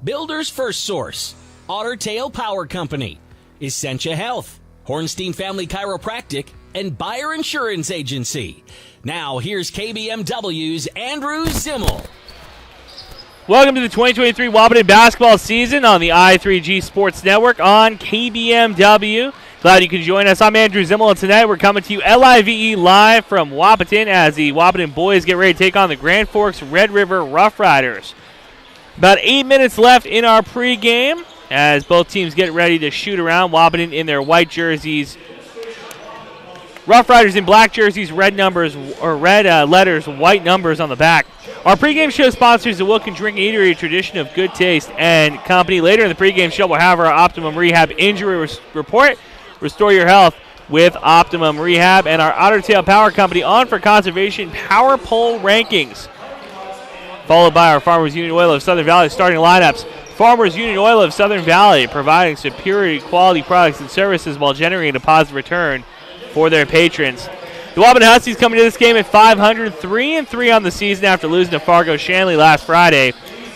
Builder's First Source, Otter Tail Power Company, Essentia Health, Hornstein Family Chiropractic, and Buyer Insurance Agency. Now, here's KBMW's Andrew Zimmel. Welcome to the 2023 Wahpeton basketball season on the I3G Sports Network on KBMW. Glad you can join us. I'm Andrew Zimmel, and tonight we're coming to you LIVE live from Wahpeton as the Wahpeton boys get ready to take on the Grand Forks Red River Roughriders. About 8 minutes left in our pregame as both teams get ready to shoot around. Wahpeton in their white jerseys, Roughriders in black jerseys, red letters, white numbers on the back. Our pregame show sponsors the Wilkin Drinking Eatery, a tradition of good taste and company. Later in the pregame show, we'll have our Optimum Rehab injury report. Restore your health with Optimum Rehab, and our Otter Tail Power Company on for conservation power pole rankings. Followed by our Farmers Union Oil of Southern Valley starting lineups. Farmers Union Oil of Southern Valley providing superior quality products and services while generating a positive return for their patrons. The Wahpeton Huskies coming to this game at 500-3-3 on the season after losing to Fargo Shanley last Friday.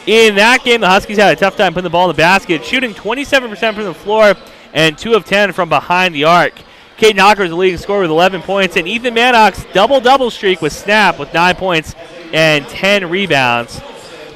In that game, the Huskies had a tough time putting the ball in the basket, shooting 27% from the floor and 2 of 10 from behind the arc. Caden Hocker is the leading scorer with 11 points, and Ethan Mannock's double-double streak was snapped with 9 points and 10 rebounds.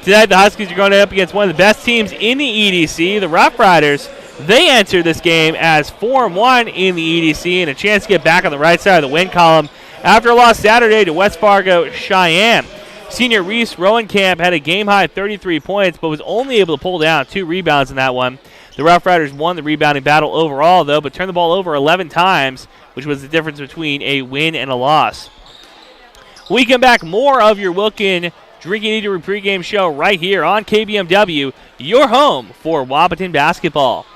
Tonight, the Huskies are going up against one of the best teams in the EDC, the Roughriders. They enter this game as 4-1 in the EDC and a chance to get back on the right side of the win column after a loss Saturday to West Fargo Cheyenne. Senior Reese Rowenkamp had a game-high 33 points but was only able to pull down 2 rebounds in that one. The Roughriders won the rebounding battle overall, though, but turned the ball over 11 times, which was the difference between a win and a loss. We come back, more of your Wilkin Drinking Eatery pregame show right here on KBMW, your home for Wahpeton basketball.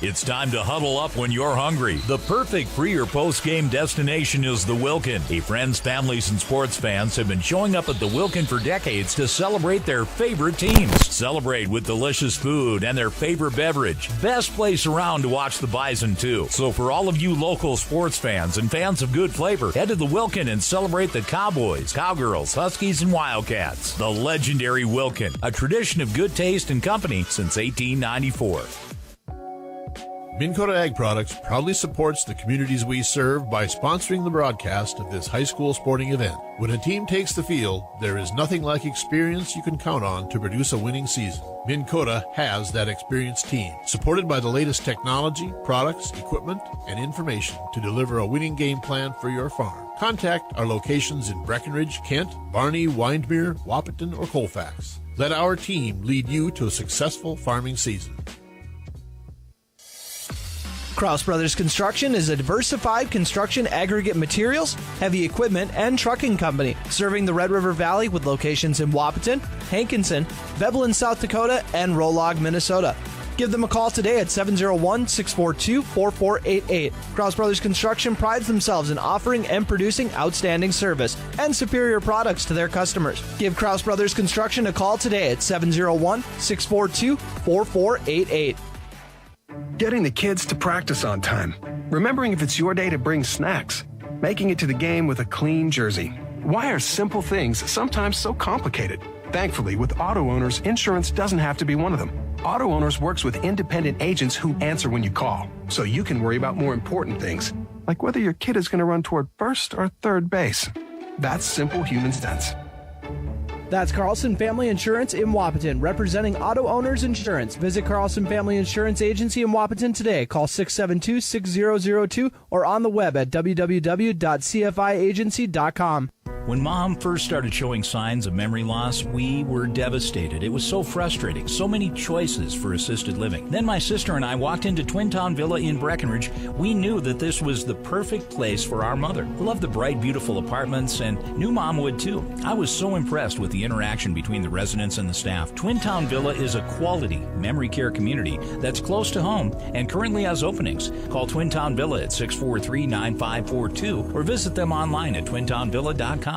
It's time to huddle up when you're hungry. The perfect pre- or post-game destination is the Wilkin. Friends, families, and sports fans have been showing up at the Wilkin for decades to celebrate their favorite teams. Celebrate with delicious food and their favorite beverage. Best place around to watch the Bison, too. So for all of you local sports fans and fans of good flavor, head to the Wilkin and celebrate the Cowboys, Cowgirls, Huskies, and Wildcats. The legendary Wilkin, a tradition of good taste and company since 1894. Minn Kota Ag Products proudly supports the communities we serve by sponsoring the broadcast of this high school sporting event. When a team takes the field, there is nothing like experience you can count on to produce a winning season. Minn Kota has that experienced team, supported by the latest technology, products, equipment, and information to deliver a winning game plan for your farm. Contact our locations in Breckenridge, Kent, Barney, Windermere, Wahpeton, or Colfax. Let our team lead you to a successful farming season. Kraus Brothers Construction is a diversified construction aggregate materials, heavy equipment, and trucking company serving the Red River Valley with locations in Wahpeton, Hankinson, Veblen, South Dakota, and Rolog, Minnesota. Give them a call today at 701-642-4488. Kraus Brothers Construction prides themselves in offering and producing outstanding service and superior products to their customers. Give Kraus Brothers Construction a call today at 701-642-4488. Getting the kids to practice on time. Remembering if it's your day to bring snacks. Making it to the game with a clean jersey. Why are simple things sometimes so complicated? Thankfully, with auto owners, insurance doesn't have to be one of them. Auto Owners works with independent agents who answer when you call, so you can worry about more important things, like whether your kid is going to run toward first or third base. That's simple human sense. That's Carlson Family Insurance in Wahpeton, representing Auto Owners Insurance. Visit Carlson Family Insurance Agency in Wahpeton today. Call 672-6002 or on the web at www.cfiagency.com. When Mom first started showing signs of memory loss, we were devastated. It was so frustrating, so many choices for assisted living. Then my sister and I walked into Twin Town Villa in Breckenridge. We knew that this was the perfect place for our mother. We loved the bright, beautiful apartments, and knew Mom would too. I was so impressed with the interaction between the residents and the staff. Twin Town Villa is a quality memory care community that's close to home and currently has openings. Call Twin Town Villa at 643-9542 or visit them online at twintownvilla.com.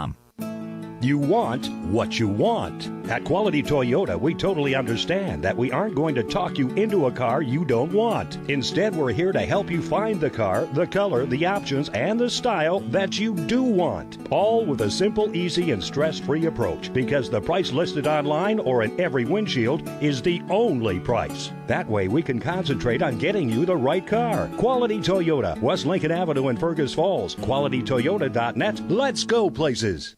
You want what you want. At Quality Toyota, we totally understand that we aren't going to talk you into a car you don't want. Instead, we're here to help you find the car, the color, the options, and the style that you do want. All with a simple, easy, and stress-free approach, because the price listed online or in every windshield is the only price. That way, we can concentrate on getting you the right car. Quality Toyota, West Lincoln Avenue in Fergus Falls. QualityToyota.net. Let's go places.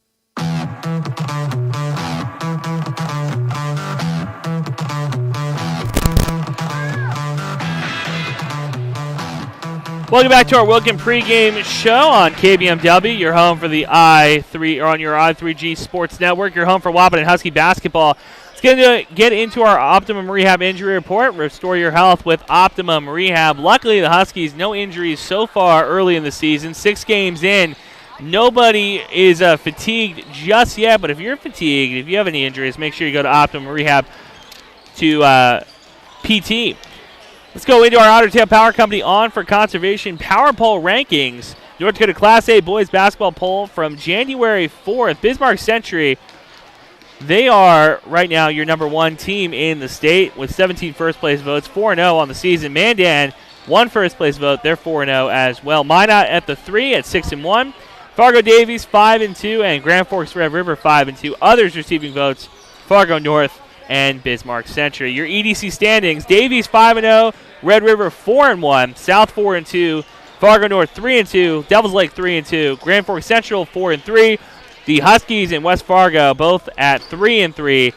Welcome back to our Wilkin pregame show on KBMW, your home for the I3 or on your I3G Sports Network, your home for Wahpeton Husky basketball. Let's get into our Optimum Rehab injury report. Restore your health with Optimum Rehab. Luckily, the Huskies, no injuries so far early in the season. 6 games in, nobody is fatigued just yet, but if you're fatigued, if you have any injuries, make sure you go to Optimum Rehab to PT. Let's go into our Otter Tail Power Company On for Conservation Power Poll rankings. North Dakota Class A boys basketball poll from January 4th. Bismarck Century, they are right now your number 1 team in the state with 17 first-place votes, 4-0 on the season. Mandan, 1 first-place vote, they're 4-0 as well. Minot at the 3 at 6-1. Fargo Davies, 5-2, and Grand Forks Red River, 5-2. Others receiving votes, Fargo North and Bismarck Century. Your EDC standings, Davies 5-0, Red River 4-1, South 4-2, Fargo North 3-2, Devils Lake 3-2, Grand Forks Central 4-3. The Huskies and West Fargo both at 3-3.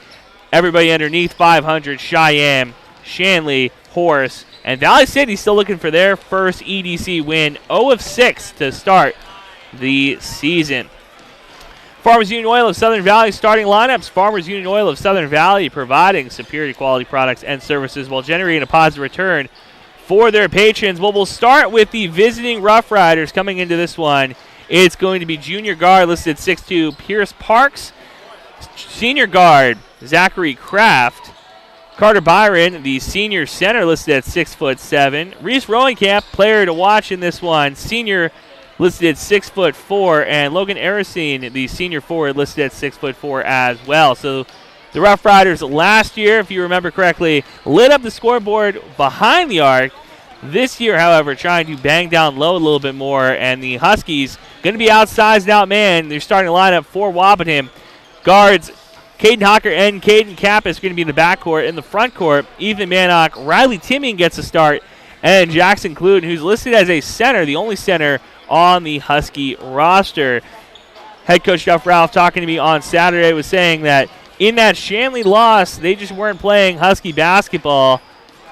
Everybody underneath 500. Cheyenne, Shanley, Horace, and Valley City still looking for their first EDC win. 0-6 to start the season. Farmers Union Oil of Southern Valley starting lineups. Farmers Union Oil of Southern Valley providing superior quality products and services while generating a positive return for their patrons. Well, we'll start with the visiting Roughriders coming into this one. It's going to be junior guard listed at 6'2", Pierce Parks. Senior guard, Zachary Kraft. Carter Byron, the senior center, listed at 6'7". Reese Rowingcamp, player to watch in this one, senior listed at 6'4", and Logan Aracene, the senior forward, listed at 6'4" as well. So the Roughriders last year, if you remember correctly, lit up the scoreboard behind the arc. This year, however, trying to bang down low a little bit more, and the Huskies going to be outsized and outmanned. They're starting to line up for Wahpeton. Guards, Caden Hawker and Caden Kappas going to be in the backcourt. In the front court, Ethan Mannock, Riley Timming gets a start, and Jackson Cluden, who's listed as a center, the only center on the Husky roster. Head coach Duff Ralph talking to me on Saturday was saying that in that Shanley loss, they just weren't playing Husky basketball,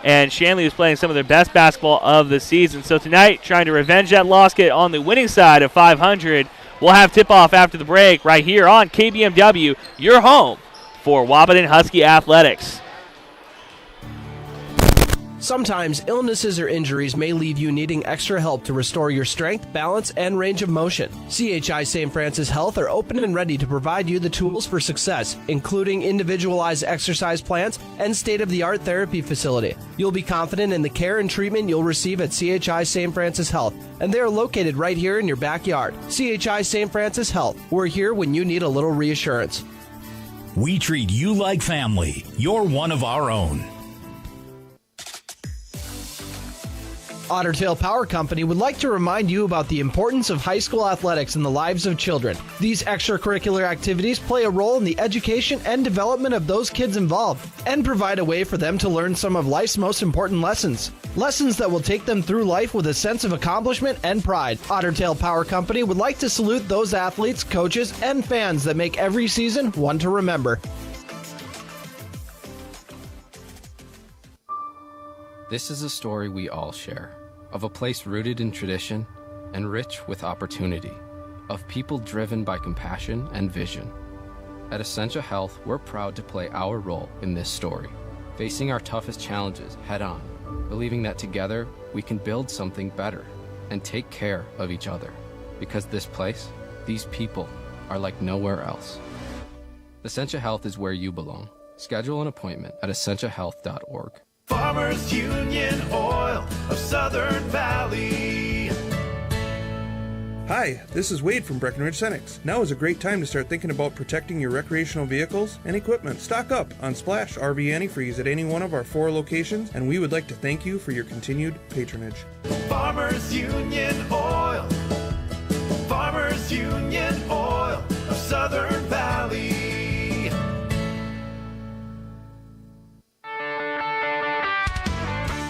and Shanley was playing some of their best basketball of the season. So tonight, trying to revenge that loss, get on the winning side of 500. We'll have tip-off after the break right here on KBMW, your home for Wahpeton Husky Athletics. Sometimes illnesses or injuries may leave you needing extra help to restore your strength, balance, and range of motion. CHI St. Francis Health are open and ready to provide you the tools for success, including individualized exercise plans and state-of-the-art therapy facility. You'll be confident in the care and treatment you'll receive at CHI St. Francis Health, and they are located right here in your backyard. CHI St. Francis Health. We're here when you need a little reassurance. We treat you like family. You're one of our own. Otter Tail Power Company would like to remind you about the importance of high school athletics in the lives of children. These extracurricular activities play a role in the education and development of those kids involved and provide a way for them to learn some of life's most important lessons. Lessons that will take them through life with a sense of accomplishment and pride. Otter Tail Power Company would like to salute those athletes, coaches, and fans that make every season one to remember. This is a story we all share, of a place rooted in tradition and rich with opportunity, of people driven by compassion and vision. At Essentia Health, we're proud to play our role in this story, facing our toughest challenges head on, believing that together we can build something better and take care of each other, because this place, these people, are like nowhere else. Essentia Health is where you belong. Schedule an appointment at essentiahealth.org. Farmers Union Oil of Southern Valley. Hi, this is Wade from Breckenridge Cenex. Now is a great time to start thinking about protecting your recreational vehicles and equipment. Stock up on Splash RV Antifreeze at any one of our 4 locations, and we would like to thank you for your continued patronage. Farmers Union Oil. Farmers Union Oil of Southern Valley.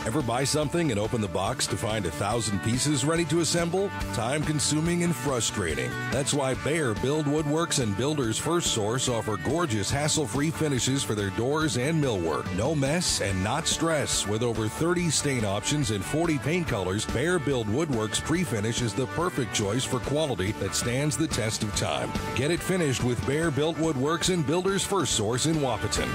Ever buy something and open the box to find 1,000 pieces ready to assemble? Time-consuming and frustrating. That's why Bear Build Woodworks and Builders First Source offer gorgeous, hassle-free finishes for their doors and millwork. No mess and not stress. With over 30 stain options and 40 paint colors, Bear Build Woodworks pre-finish is the perfect choice for quality that stands the test of time. Get it finished with Bear Built Woodworks and Builders First Source in Wahpeton.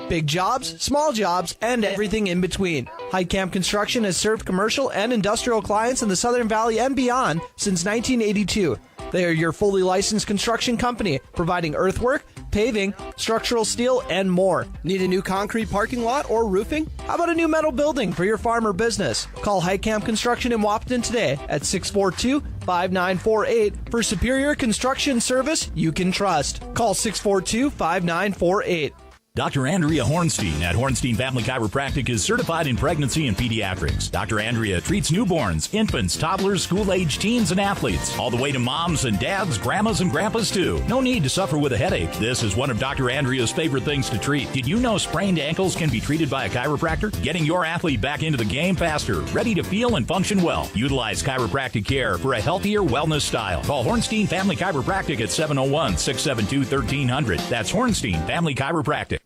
Big jobs, small jobs, and everything in between. Heitkamp Construction has served commercial and industrial clients in the Southern Valley and beyond since 1982. They are your fully licensed construction company, providing earthwork, paving, structural steel, and more. Need a new concrete parking lot or roofing? How about a new metal building for your farm or business? Call Heitkamp Construction in Wahpeton today at 642-5948 for superior construction service you can trust. Call 642-5948. Dr. Andrea Hornstein at Hornstein Family Chiropractic is certified in pregnancy and pediatrics. Dr. Andrea treats newborns, infants, toddlers, school-age teens, and athletes, all the way to moms and dads, grandmas, and grandpas, too. No need to suffer with a headache. This is one of Dr. Andrea's favorite things to treat. Did you know sprained ankles can be treated by a chiropractor? Getting your athlete back into the game faster, ready to feel and function well. Utilize chiropractic care for a healthier wellness style. Call Hornstein Family Chiropractic at 701-672-1300. That's Hornstein Family Chiropractic.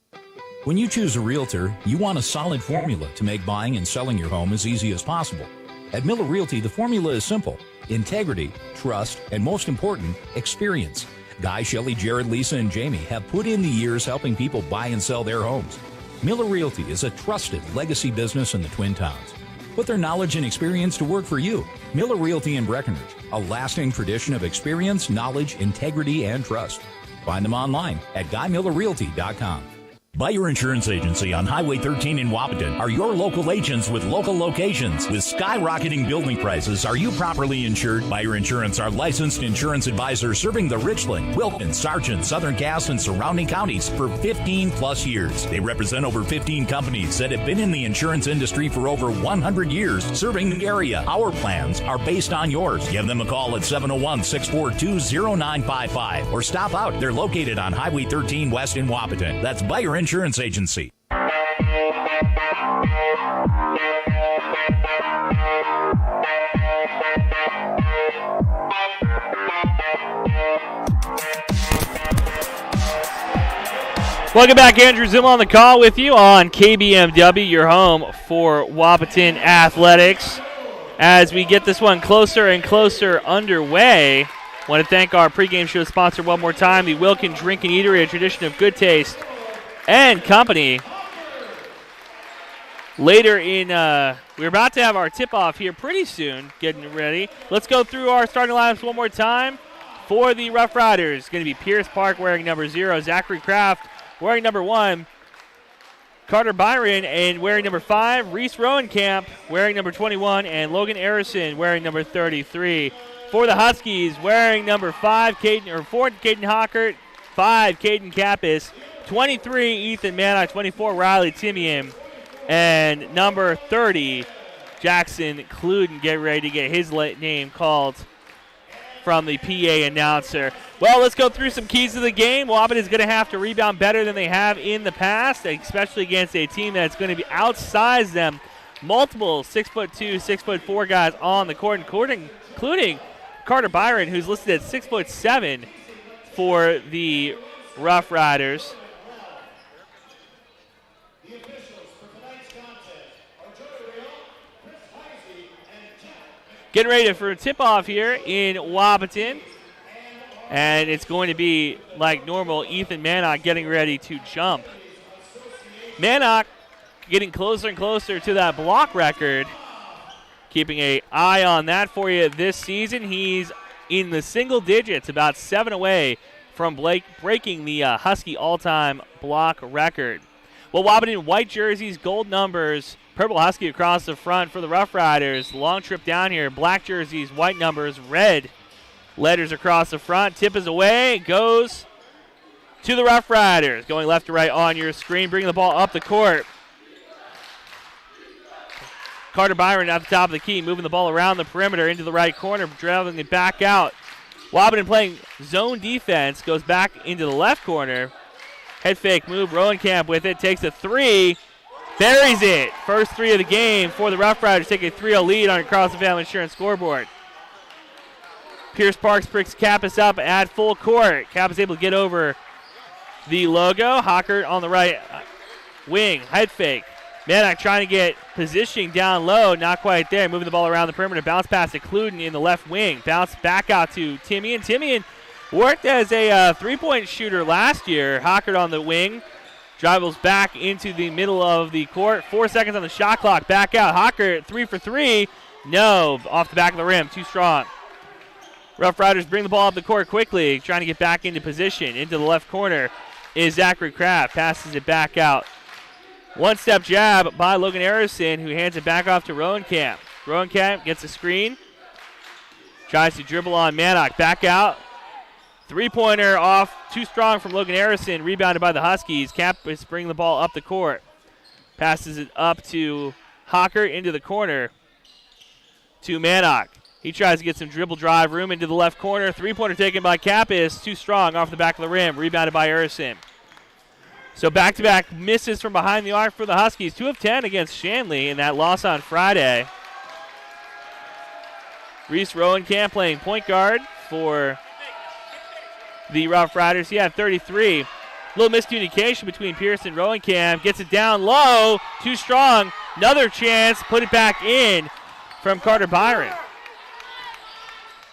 When you choose a realtor, you want a solid formula to make buying and selling your home as easy as possible. At Miller Realty, the formula is simple: integrity, trust, and most important, experience. Guy, Shelley, Jared, Lisa, and Jamie have put in the years helping people buy and sell their homes. Miller Realty is a trusted legacy business in the Twin Towns. Put their knowledge and experience to work for you. Miller Realty in Breckenridge, a lasting tradition of experience, knowledge, integrity, and trust. Find them online at GuyMillerRealty.com. Buyer Insurance Agency on Highway 13 in Wahpeton are your local agents with local locations. With skyrocketing building prices, are you properly insured? Buyer Insurance are licensed insurance advisors serving the Richland, Wilton, Sargent, Southern Cass, and surrounding counties for 15 plus years. They represent over 15 companies that have been in the insurance industry for over 100 years, serving the area. Our plans are based on yours. Give them a call at 701-642-0955 or stop out. They're located on Highway 13 West in Wahpeton. That's Buyer Insurance Agency. Welcome back, Andrew Zimmel on the call with you on KBMW, your home for Wahpeton Athletics. As we get this one closer and closer underway, I want to thank our pregame show sponsor one more time, the Wilkin Drink and Eatery, a tradition of good taste and company. Later in, we're about to have our tip-off here pretty soon, getting ready. Let's go through our starting lineups one more time. For the Roughriders, going to be Pierce Park wearing number 0, Zachary Kraft wearing number 1, Carter Byron and wearing number 5, Reese Rowenkamp wearing number 21, and Logan Arison wearing number 33. For the Huskies, wearing number 4, Caden Hockert, 5, Caden Kappas, 23, Ethan Mannock, 24, Riley Timian, and number 30, Jackson Cluden. Get ready to get his name called from the PA announcer. Well, let's go through some keys to the game. Wahpeton is going to have to rebound better than they have in the past, especially against a team that's going to be outsize them. Multiple 6'2", 6'4" guys on the court, including Carter Byron, who's listed at 6'7" for the Roughriders. Getting ready for a tip-off here in Wahpeton. And it's going to be, like normal, Ethan Mannock getting ready to jump. Mannock getting closer and closer to that block record. Keeping an eye on that for you this season. He's in the single digits, about 7 away from breaking the Husky all-time block record. Well, Wahpeton white jerseys, gold numbers, purple Husky across the front for the Roughriders. Long trip down here, black jerseys, white numbers, red letters across the front. Tip is away, goes to the Roughriders. Going left to right on your screen, bringing the ball up the court. Carter Byron at the top of the key, moving the ball around the perimeter into the right corner, driving it back out. Wahpeton playing zone defense, goes back into the left corner. Head fake move, Rowenkamp with it, takes a three, buries it. First three of the game for the Roughriders, take a 3-0 lead on across the Family Insurance scoreboard. Pierce Parks picks Kappas up at full court. Kappas able to get over the logo. Hockert on the right wing, head fake. Manak trying to get positioning down low, not quite there. Moving the ball around the perimeter, bounce pass to Cluden in the left wing. Bounce back out to Timian. Timian worked as a three-point shooter last year. Hockert on the wing, dribbles back into the middle of the court. 4 seconds on the shot clock, back out. Hockert 3 for 3. No, off the back of the rim, too strong. Roughriders bring the ball up the court quickly, trying to get back into position. Into the left corner is Zachary Kraft, passes it back out. One-step jab by Logan Harrison, who hands it back off to Rowenkamp. Rowenkamp gets a screen, tries to dribble on Manak, back out. Three-pointer off, too strong from Logan Harrison, rebounded by the Huskies. Kappas bringing the ball up the court. Passes it up to Hockert into the corner to Manak. He tries to get some dribble drive room into the left corner. Three-pointer taken by Kappas, too strong off the back of the rim, rebounded by Harrison. So back-to-back misses from behind the arc for the Huskies. 2 of 10 against Shanley in that loss on Friday. Reese Rowenkamp playing point guard for the Roughriders. He had 33. Little miscommunication between Pierce and Rowenkamp. Gets it down low. Too strong. Another chance. Put it back in from Carter Byron.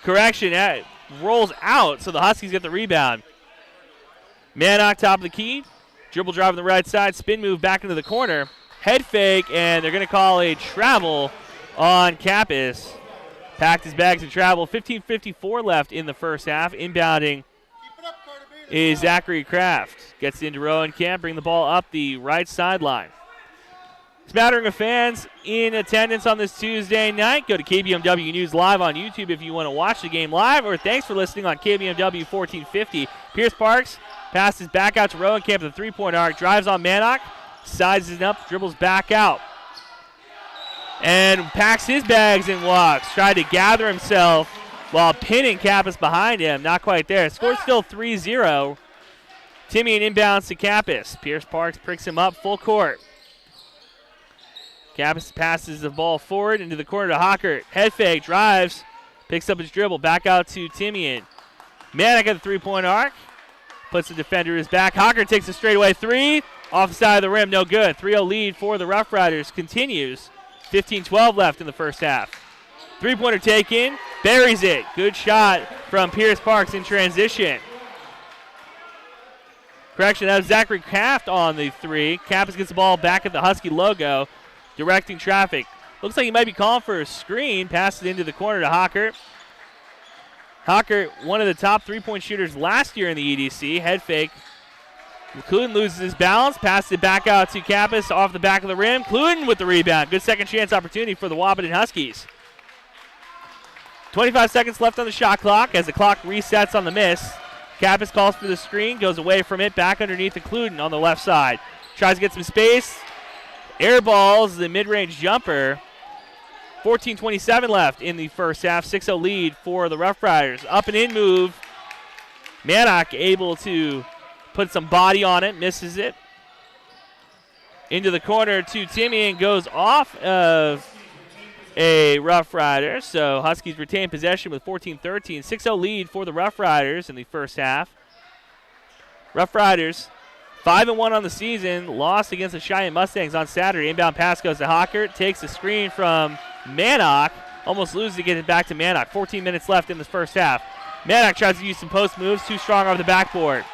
Correction. That rolls out, so the Huskies get the rebound. Manak top of the key. Dribble drive on the right side, spin move back into the corner. Head fake, and they're going to call a travel on Kappas. Packed his bags and travel. 15:54 left in the first half. Inbounding is Zachary Kraft. Gets into Rowenkamp, bring the ball up the right sideline. Smattering of fans in attendance on this Tuesday night. Go to KBMW News Live on YouTube if you want to watch the game live, or thanks for listening on KBMW 1450. Pierce Parks passes back out to Rowenkamp at the three-point arc, drives on Manak, sizes it up, dribbles back out, and packs his bags and walks. Tried to gather himself while pinning Kappas behind him. Not quite there. Score still 3-0. Timian inbounds to Kappas. Pierce Parks picks him up full court. Kappas passes the ball forward into the corner to Hockert. Head fake, drives, picks up his dribble, back out to Timian. Manak at the three-point arc. Puts the defender in his back. Hockert takes a straightaway three. Off the side of the rim, no good. 3-0 lead for the Roughriders continues. 15-12 left in the first half. Three-pointer taken. Buries it. Good shot from Pierce Parks in transition. Correction, that was Zachary Kraft on the three. Kappas gets the ball back at the Husky logo, directing traffic. Looks like he might be calling for a screen. Passes it into the corner to Hockert. Hockert, one of the top three-point shooters last year in the EDC. Head fake. Cluden loses his balance. Passes it back out to Kappas off the back of the rim. Cluden with the rebound. Good second chance opportunity for the Wahpeton Huskies. 25 seconds left on the shot clock as the clock resets on the miss. Kappas calls for the screen, goes away from it, back underneath to Cluden on the left side. Tries to get some space. Airballs the mid-range jumper. 14:27 left in the first half. 6-0 lead for the Roughriders. Up and in move. Manak able to put some body on it, misses it. Into the corner to Timian, goes off of a Roughrider. So Huskies retain possession with 14-13. 6-0 lead for the Roughriders in the first half. Roughriders 5-1 on the season. Lost against the Cheyenne Mustangs on Saturday. Inbound pass goes to Hockert. Takes the screen from Manak. Almost loses to get it back to Manak. 14 minutes left in the first half. Manak tries to use some post moves. Too strong over the backboard.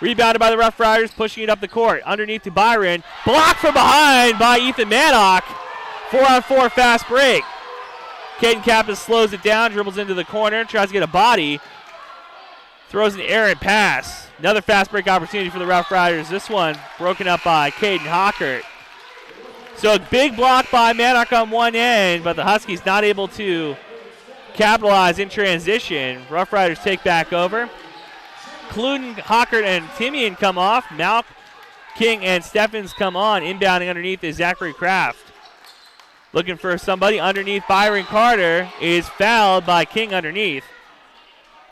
Rebounded by the Roughriders. Pushing it up the court. Underneath to Byron. Blocked from behind by Ethan Manak. 4-on-4 fast break. Caden Kappas slows it down. Dribbles into the corner. Tries to get a body. Throws an errant pass. Another fast break opportunity for the Rough Riders. This one broken up by Caden Hockert. So a big block by Mannock on one end, but the Huskies not able to capitalize in transition. Rough Riders take back over. Cluden, Hockert, and Timian come off. Malk, King, and Steffens come on. Inbounding underneath is Zachary Kraft. Looking for somebody underneath. Byron Carter is fouled by King underneath.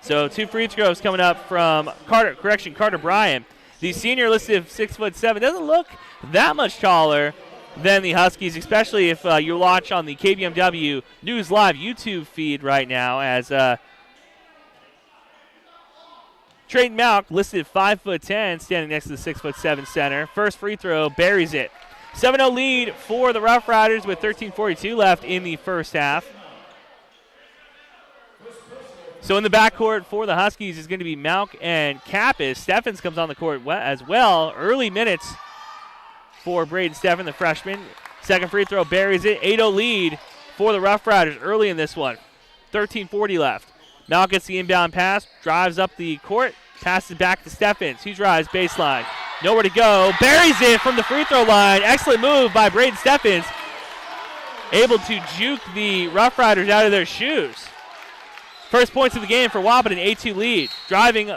So 2 free throws coming up from Carter Bryant. The senior listed at 6'7", doesn't look that much taller than the Huskies, especially if you watch on the KBMW News Live YouTube feed right now, as Trayton Malk listed at 5'10", standing next to the 6'7" center. First free throw buries it. 7-0 lead for the Rough Riders with 13:42 left in the first half. So in the backcourt for the Huskies is going to be Malk and Kappas. Steffens comes on the court as well. Early minutes for Braden Steffen, the freshman. Second free throw buries it. 8-0 lead for the Rough Riders early in this one. 13:40 left. Malk gets the inbound pass, drives up the court, passes back to Steffens. He drives baseline. Nowhere to go. Buries it from the free throw line. Excellent move by Braden Steffens. Able to juke the Rough Riders out of their shoes. First points of the game for Wahpeton, 8-2 lead. Driving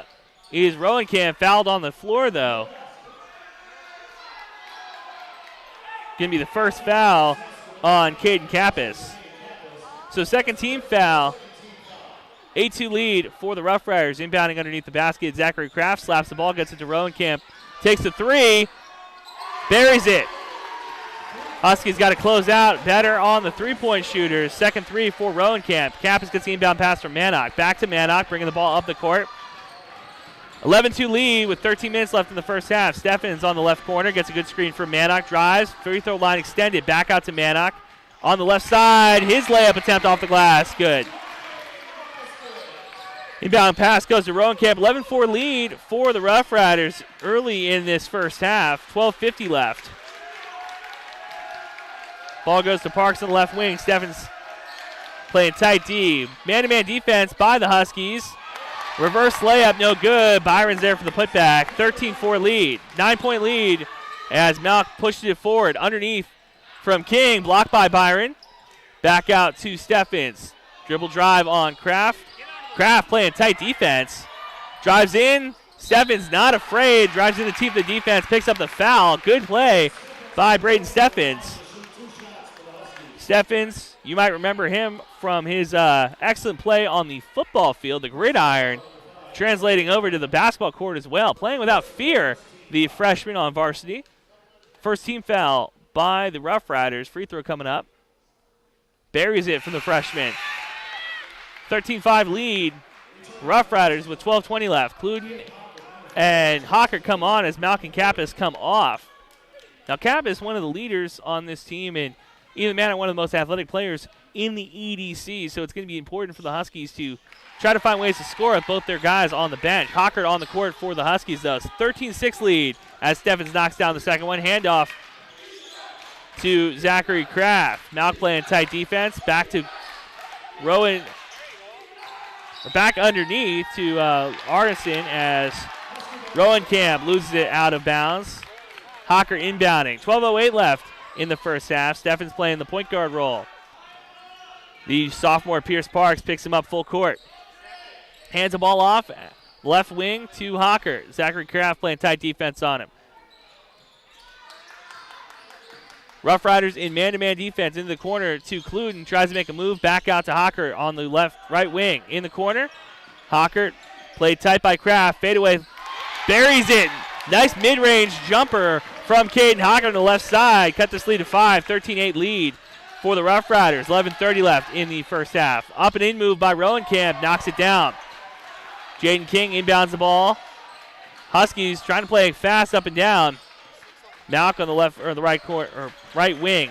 is Rowenkamp, fouled on the floor, though. Going to be the first foul on Caden Kappas. So second team foul. 8-2 lead for the Rough Riders. Inbounding underneath the basket, Zachary Kraft slaps the ball, gets it to Rowenkamp. Takes the three, buries it. Huskies got to close out better on the three-point shooters. Second three for Rowenkamp. Kappas gets the inbound pass from Mannock. Back to Mannock, bringing the ball up the court. 11-2 lead with 13 minutes left in the first half. Steffens on the left corner, gets a good screen from Mannock. Drives, free throw line extended. Back out to Mannock. On the left side, his layup attempt off the glass. Good. Inbound pass goes to Rowenkamp. 11-4 lead for the Rough Riders early in this first half. 12:50 left. Ball goes to Parks on the left wing. Steffens playing tight D. Man-to-man defense by the Huskies. Reverse layup, no good. Byron's there for the putback. 13-4 lead. 9-point lead as Malk pushed it forward. Underneath from King. Blocked by Byron. Back out to Steffens. Dribble drive on Kraft. Kraft playing tight defense. Drives in. Steffens not afraid. Drives in the teeth of the defense. Picks up the foul. Good play by Braden Steffens. Steffens, you might remember him from his excellent play on the football field, the gridiron, translating over to the basketball court as well. Playing without fear, the freshman on varsity. First team foul by the Rough Riders. Free throw coming up. Buries it from the freshman. 13-5 lead. Rough Riders with 12:20 left. Cluden and Hockert come on as Malk and Kappas come off. Now Kappas, one of the leaders on this team, and Ethan Manor, one of the most athletic players in the EDC, so it's going to be important for the Huskies to try to find ways to score with both their guys on the bench. Hockert on the court for the Huskies, though. 13-6 lead as Steffens knocks down the second one. Handoff to Zachary Kraft. Malk playing tight defense. Back to Rowan. Back underneath to Arneson as Rowenkamp loses it out of bounds. Hockert inbounding. 12:08 left in the first half. Steffens playing the point guard role. The sophomore Pierce Parks picks him up full court. Hands the ball off. Left wing to Hockert. Zachary Kraft playing tight defense on him. Rough Riders in man-to-man defense into the corner to Cluden. Tries to make a move back out to Hockert on the right wing. In the corner, Hockert played tight by Kraft. Fadeaway buries it. Nice mid-range jumper from Caden Hockert on the left side. Cut this lead to 5. 13-8 lead for the Rough Riders. 11:30 left in the first half. Up and in move by Rowenkamp. Knocks it down. Jaden King inbounds the ball. Huskies trying to play fast up and down. Malk on the left or the right court or right wing.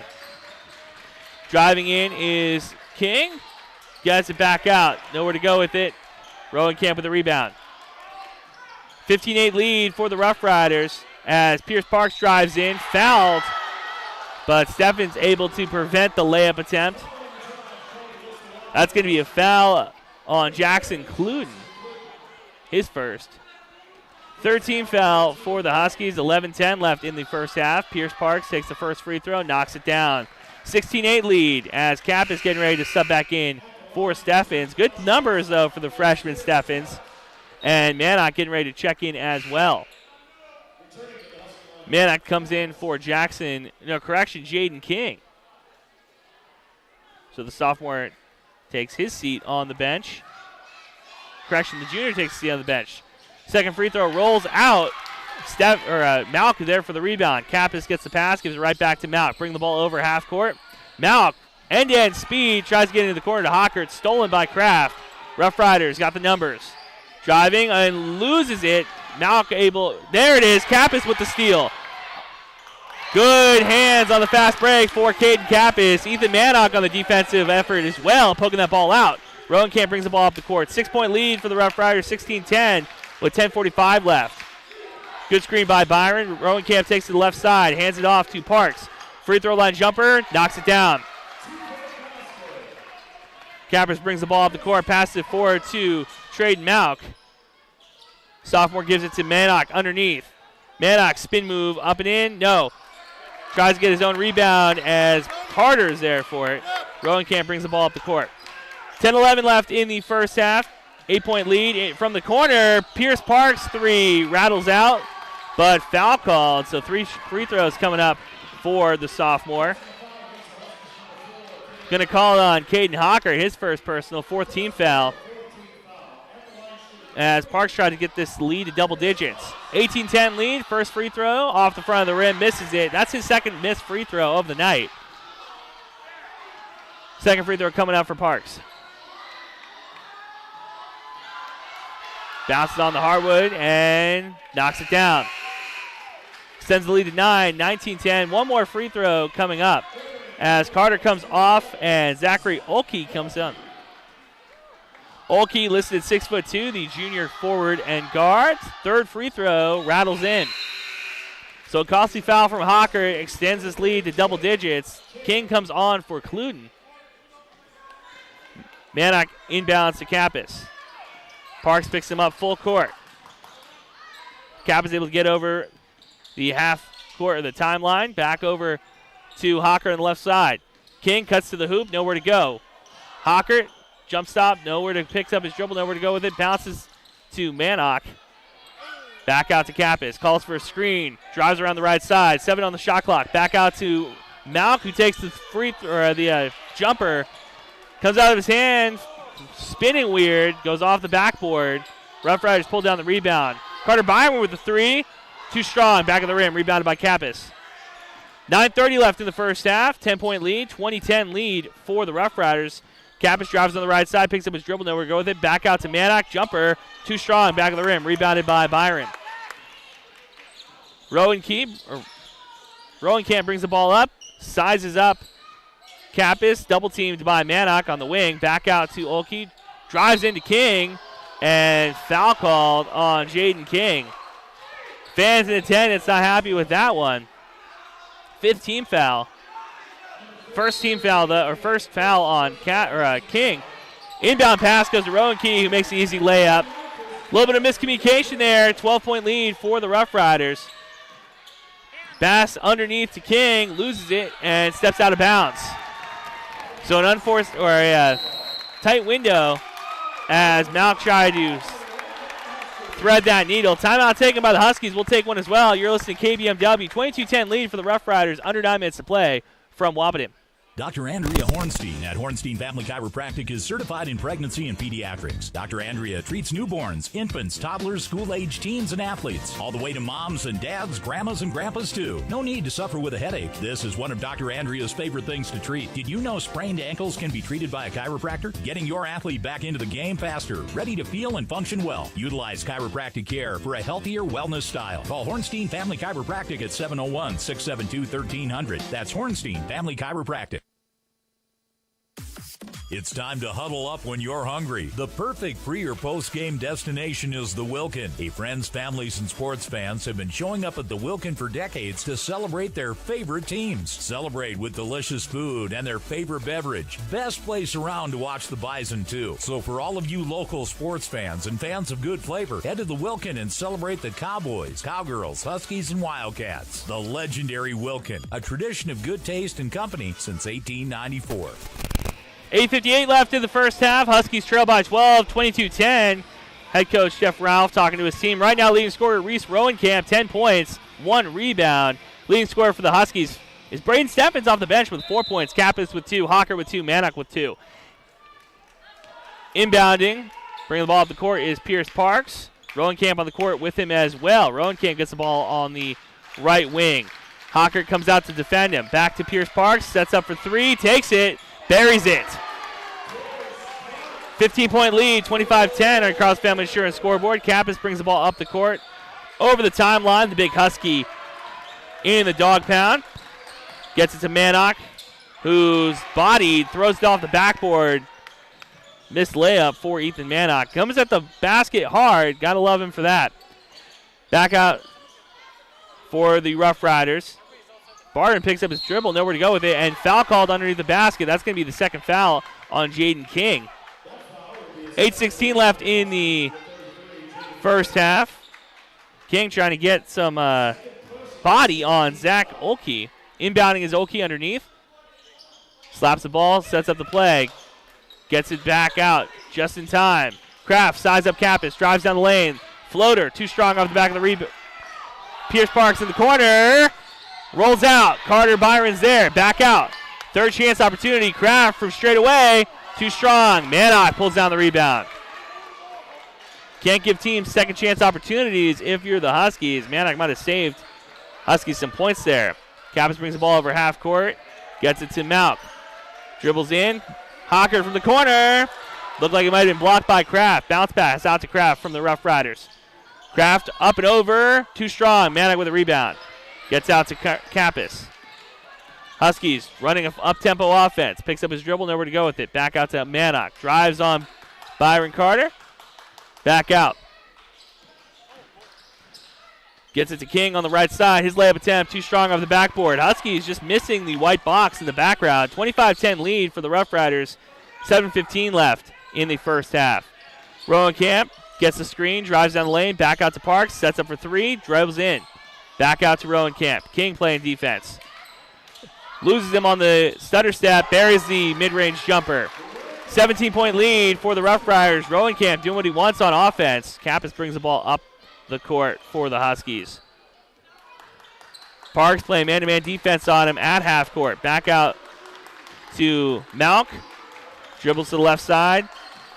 Driving in is King. Gets it back out. Nowhere to go with it. Rowenkamp with the rebound. 15-8 lead for the Rough Riders as Pierce Parks drives in. Fouled, but Steffens able to prevent the layup attempt. That's going to be a foul on Jackson Cluden. his first. Third team foul for the Huskies. 11-10 left in the first half. Pierce Parks takes the first free throw, knocks it down. 16-8 lead as Cap is getting ready to sub back in for Steffens. Good numbers, though, for the freshman Steffens. And Mannock getting ready to check in as well. Mannock comes in for Jaden King. So the sophomore takes his seat on the bench. The junior takes a seat on the bench. Second free throw rolls out. Malk is there for the rebound. Kappas gets the pass, gives it right back to Malk. Bring the ball over half court. Malk, end-to-end speed, tries to get into the corner to Hocker. It's stolen by Kraft. Roughriders got the numbers. Driving and loses it. Malk there it is. Kappas with the steal. Good hands on the fast break for Caden Kappas. Ethan Mannock on the defensive effort as well, poking that ball out. Rowenkamp brings the ball up the court. 6-point lead for the Rough Riders, 16-10 with 10:45 left. Good screen by Byron. Rowenkamp takes to the left side, hands it off to Parks. Free throw line jumper, knocks it down. Kappas brings the ball up the court, passes it forward to Traden Malk. Sophomore gives it to Mannock underneath. Mannock spin move up and in, no. Tries to get his own rebound as Carter's there for it. Rowenkamp brings the ball up the court. 10-11 left in the first half. 8-point lead from the corner. Pierce Parks, three, rattles out, but foul called. So 3 free throws coming up for the sophomore. Going to call it on Caden Hocker, his first personal, 4th team foul. As Parks tried to get this lead to double digits. 18-10 lead, first free throw off the front of the rim, misses it. That's his second missed free throw of the night. Second free throw coming out for Parks. Bounces on the hardwood and knocks it down. Extends the lead to 9, 19-10. One more free throw coming up as Carter comes off and Zachary Olkey comes on. Olkey listed at 6'2", the junior forward and guard. Third free throw rattles in. So a costly foul from Hocker extends this lead to double digits. King comes on for Cluden. Mannock inbounds to Kappas. Parks picks him up full court. Kappas is able to get over the half court of the timeline. Back over to Hocker on the left side. King cuts to the hoop, nowhere to go. Hocker, jump stop, nowhere to picks up his dribble, nowhere to go with it. Bounces to Mannock. Back out to Kappas. Calls for a screen. Drives around the right side. 7 on the shot clock. Back out to Malk, who takes the the jumper. Comes out of his hand. Spinning weird. Goes off the backboard. Rough Riders pull down the rebound. Carter Byron with the 3. Too strong. Back of the rim. Rebounded by Kappas. 9:30 left in the first half. 10-point lead. 20-10 lead for the Rough Riders. Kappas drives on the right side. Picks up his dribble. Nowhere to go with it. Back out to Mannock. Jumper. Too strong. Back of the rim. Rebounded by Byron. Rowenkamp brings the ball up. Sizes up Kappas. Double teamed by Mannock on the wing. Back out to Olkey. Drives into King. And foul called on Jaden King. Fans in attendance not happy with that one. 5th team foul. First foul on King. Inbound pass goes to Rowenkamp, who makes the easy layup. A little bit of miscommunication there. 12-point lead for the Rough Riders. Pass underneath to King, loses it, and steps out of bounds. So an unforced or a tight window as Malk tried to thread that needle. Timeout taken by the Huskies. We'll take one as well. You're listening to KBMW. 22-10 lead for the Rough Riders. Under 9 minutes to play from Wahpeton. Dr. Andrea Hornstein at Hornstein Family Chiropractic is certified in pregnancy and pediatrics. Dr. Andrea treats newborns, infants, toddlers, school-age teens, and athletes, all the way to moms and dads, grandmas and grandpas too. No need to suffer with a headache. This is one of Dr. Andrea's favorite things to treat. Did you know sprained ankles can be treated by a chiropractor? Getting your athlete back into the game faster, ready to feel and function well. Utilize chiropractic care for a healthier wellness style. Call Hornstein Family Chiropractic at 701-672-1300. That's Hornstein Family Chiropractic. It's time to huddle up when you're hungry. The perfect pre- or post-game destination is the Wilkin. Friends, families, and sports fans have been showing up at the Wilkin for decades to celebrate their favorite teams. Celebrate with delicious food and their favorite beverage. Best place around to watch the Bison, too. So for all of you local sports fans and fans of good flavor, head to the Wilkin and celebrate the Cowboys, Cowgirls, Huskies, and Wildcats. The legendary Wilkin, a tradition of good taste and company since 1894. 8:58 left in the first half. Huskies trail by 12, 22-10. Head coach Jeff Ralph talking to his team. Right now, leading scorer Reese Rowenkamp, 10 points, 1 rebound. Leading scorer for the Huskies is Braden Steffens off the bench with 4 points. Kappas with 2, Hawker with 2, Mannock with 2. Inbounding, bringing the ball up the court is Pierce Parks. Rowenkamp on the court with him as well. Rowenkamp gets the ball on the right wing. Hawker comes out to defend him. Back to Pierce Parks, sets up for 3, takes it. Buries it. 15-point lead, 25-10 on Carl's Family Insurance scoreboard. Kappas brings the ball up the court, over the timeline. The big Husky in the dog pound. Gets it to Mannock, who's bodied, throws it off the backboard. Missed layup for Ethan Mannock. Comes at the basket hard. Gotta love him for that. Back out for the Roughriders. Barton picks up his dribble, nowhere to go with it, and foul called underneath the basket. That's going to be the second foul on Jaden King. 8:16 left in the first half. King trying to get some body on Zach Olkey. Inbounding is Olkey underneath. Slaps the ball, sets up the play. Gets it back out just in time. Kraft size up Kappas, drives down the lane. Floater, too strong off the back of the rebound. Pierce Parks in the corner. Rolls out. Carter Byron's there. Back out. Third chance opportunity. Kraft from straight away. Too strong. Mannock pulls down the rebound. Can't give teams second chance opportunities if you're the Huskies. Mannock might have saved Huskies some points there. Kappas brings the ball over half court. Gets it to Malk. Dribbles in. Hawker from the corner. Looked like it might have been blocked by Kraft. Bounce pass out to Kraft from the Roughriders. Kraft up and over. Too strong. Mannock with a rebound. Gets out to Kappas. Huskies running an up-tempo offense. Picks up his dribble, nowhere to go with it. Back out to Mannock. Drives on Byron Carter. Back out. Gets it to King on the right side. His layup attempt too strong off the backboard. Huskies just missing the white box in the background. 25-10 lead for the Roughriders. 7:15 left in the first half. Rowenkamp gets the screen, drives down the lane, back out to Parks, sets up for 3, dribbles in. Back out to Rowenkamp. King playing defense. Loses him on the stutter step. Buries the mid-range jumper. 17-point lead for the Roughriders. Rowenkamp doing what he wants on offense. Kappas brings the ball up the court for the Huskies. Parks playing man-to-man defense on him at half court. Back out to Malk. Dribbles to the left side.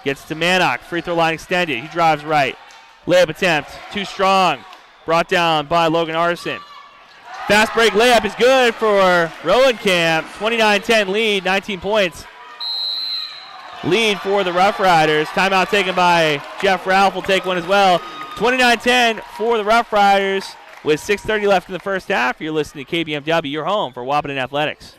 Gets to Mannock. Free throw line extended. He drives right. Layup attempt. Too strong. Brought down by Logan Arson. Fast break layup is good for Rowenkamp. 29-10 lead, 19 points. Lead for the Roughriders. Timeout taken by Jeff Ralph. Will take one as well. 29-10 for the Roughriders with 6:30 left in the first half. You're listening to KBMW, your home for Wahpeton Athletics.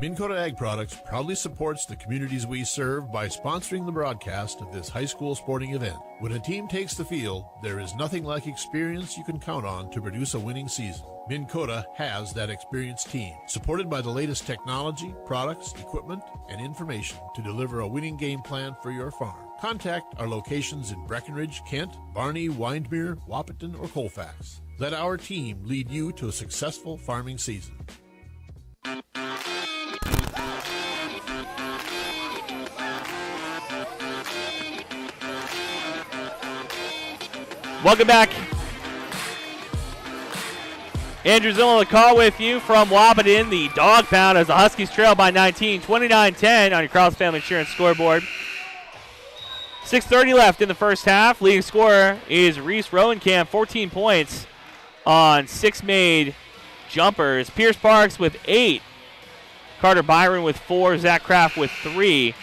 Minn Kota Ag Products proudly supports the communities we serve by sponsoring the broadcast of this high school sporting event. When a team takes the field, there is nothing like experience you can count on to produce a winning season. Minn Kota has that experienced team, supported by the latest technology, products, equipment, and information to deliver a winning game plan for your farm. Contact our locations in Breckenridge, Kent, Barney, Windmere, Wahpeton, or Colfax. Let our team lead you to a successful farming season. Welcome back. Andrew Zill on the call with you from Wahpeton, the dog pound, as the Huskies trail by 19, 29-10 on your Carl's Family Insurance scoreboard. 6:30 left in the first half. Leading scorer is Reese Rowenkamp, 14 points on 6 made jumpers. Pierce Parks with 8. Carter Byron with 4. Zach Kraft with 3.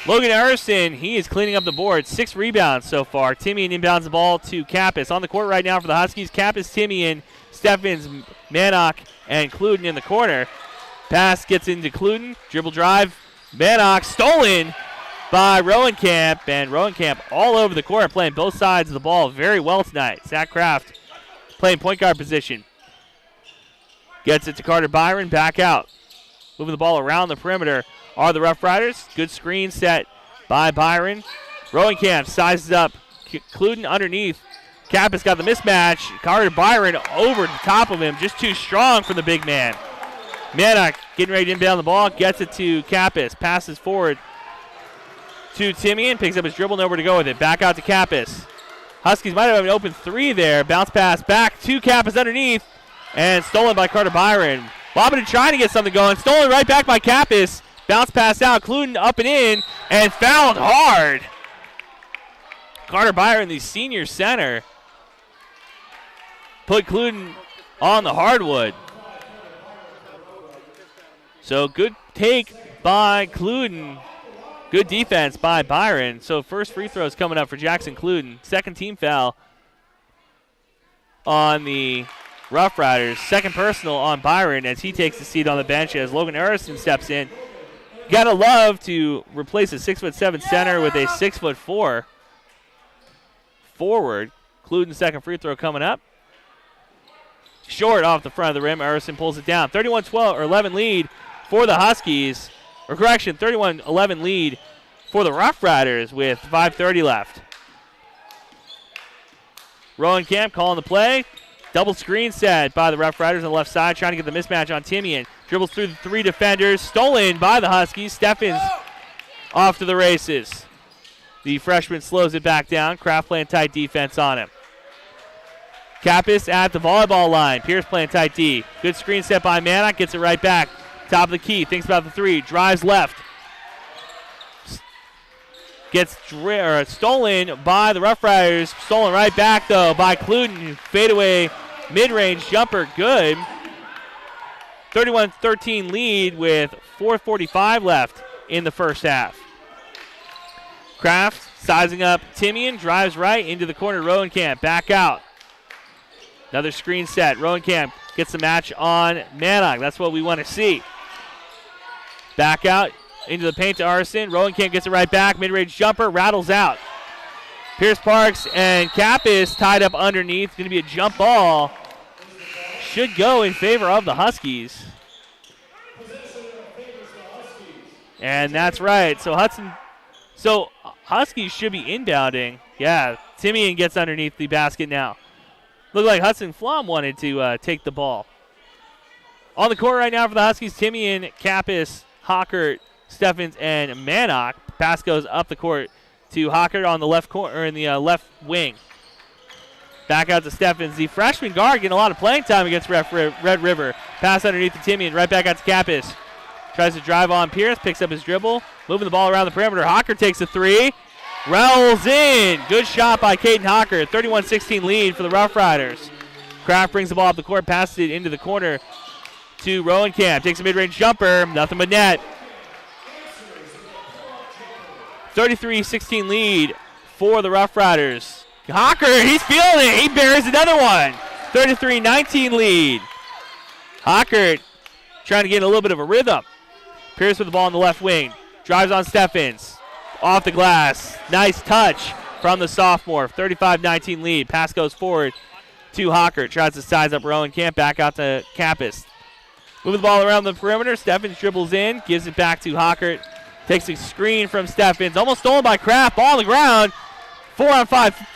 Logan Erson, he is cleaning up the board. 6 rebounds so far. Timian inbounds the ball to Kappas. On the court right now for the Huskies, Kappas, Timian, Steffens, Mannock, and Cluden in the corner. Pass gets into Cluden. Dribble drive. Bannock stolen by Rowenkamp, and Rowenkamp all over the court, playing both sides of the ball very well tonight. Zach Kraft playing point guard position. Gets it to Carter Byron, back out. Moving the ball around the perimeter are the Roughriders. Good screen set by Byron. Rowenkamp sizes up Cluden underneath. Kappas got the mismatch. Carter Byron over the top of him, just too strong for the big man. Mannock getting ready to inbound the ball, gets it to Kappas, passes forward to Timian, picks up his dribble, nowhere to go with it. Back out to Kappas. Huskies might have an open three there. Bounce pass back to Kappas underneath, and stolen by Carter Byron. Wahpeton trying to get something going. Stolen right back by Kappas. Bounce pass out. Cluden up and in, and fouled hard. Carter Byron, the senior center, put Cluden on the hardwood. So good take by Cluden. Good defense by Byron. So first free throw is coming up for Jackson Cluden. Second team foul on the Roughriders. Second personal on Byron as he takes the seat on the bench as Logan Harrison steps in. Gotta love to replace a 6'7" center with a 6'4" forward. Cluden second free throw coming up. Short off the front of the rim. Harrison pulls it down. 31-12 or 11 lead for the Huskies. Or correction, 31-11 lead for the Roughriders with 5:30 left. Rowenkamp calling the play. Double screen set by the Roughriders on the left side, trying to get the mismatch on Timian. Dribbles through the three defenders. Stolen by the Huskies. Steffens off to the races. The freshman slows it back down. Kraft playing tight defense on him. Kappas at the volleyball line. Pierce playing tight D. Good screen set by Mannock. Gets it right back. Top of the key. Thinks about the three. Drives left. Gets stolen by the Roughriders. Stolen right back, though, by Cluden. Fadeaway mid-range jumper. Good. 31-13 lead with 4:45 left in the first half. Kraft sizing up Timian. Drives right into the corner. Rowenkamp back out. Another screen set. Rowenkamp gets the match on Mannock. That's what we want to see. Back out into the paint to Arson. Rowenkamp gets it right back. Mid-range jumper. Rattles out. Pierce Parks and Kappas tied up underneath. Going to be a jump ball. Should go in favor of the Huskies. And that's right. So Huskies should be inbounding. Yeah, Timian gets underneath the basket now. Looked like Hudson Flom wanted to take the ball. On the court right now for the Huskies, Timian, Kappas, Hockert, Steffens, and Mannock. Pass goes up the court to Hockert on the left corner, or in the left wing. Back out to Steffens. The freshman guard getting a lot of playing time against Red River. Pass underneath to Timian, right back out to Kappas. Tries to drive on Pierce, picks up his dribble, moving the ball around the perimeter. Hockert takes a three. Rolls in. Good shot by Caden Hockert. 31-16 lead for the Roughriders. Kraft brings the ball up the court, passes it into the corner to Rowenkamp. Takes a mid-range jumper. Nothing but net. 33-16 lead for the Roughriders. Hockert, he's feeling it. He buries another one. 33-19 lead. Hockert trying to get a little bit of a rhythm. Pierce with the ball on the left wing. Drives on Steffens. Off the glass. Nice touch from the sophomore. 35-19 lead. Pass goes forward to Hockert. Tries to size up Rowenkamp. Back out to Kappas. Moving the ball around the perimeter. Steffens dribbles in. Gives it back to Hockert. Takes a screen from Steffens. Almost stolen by Kraft. Ball on the ground. 4-on-5.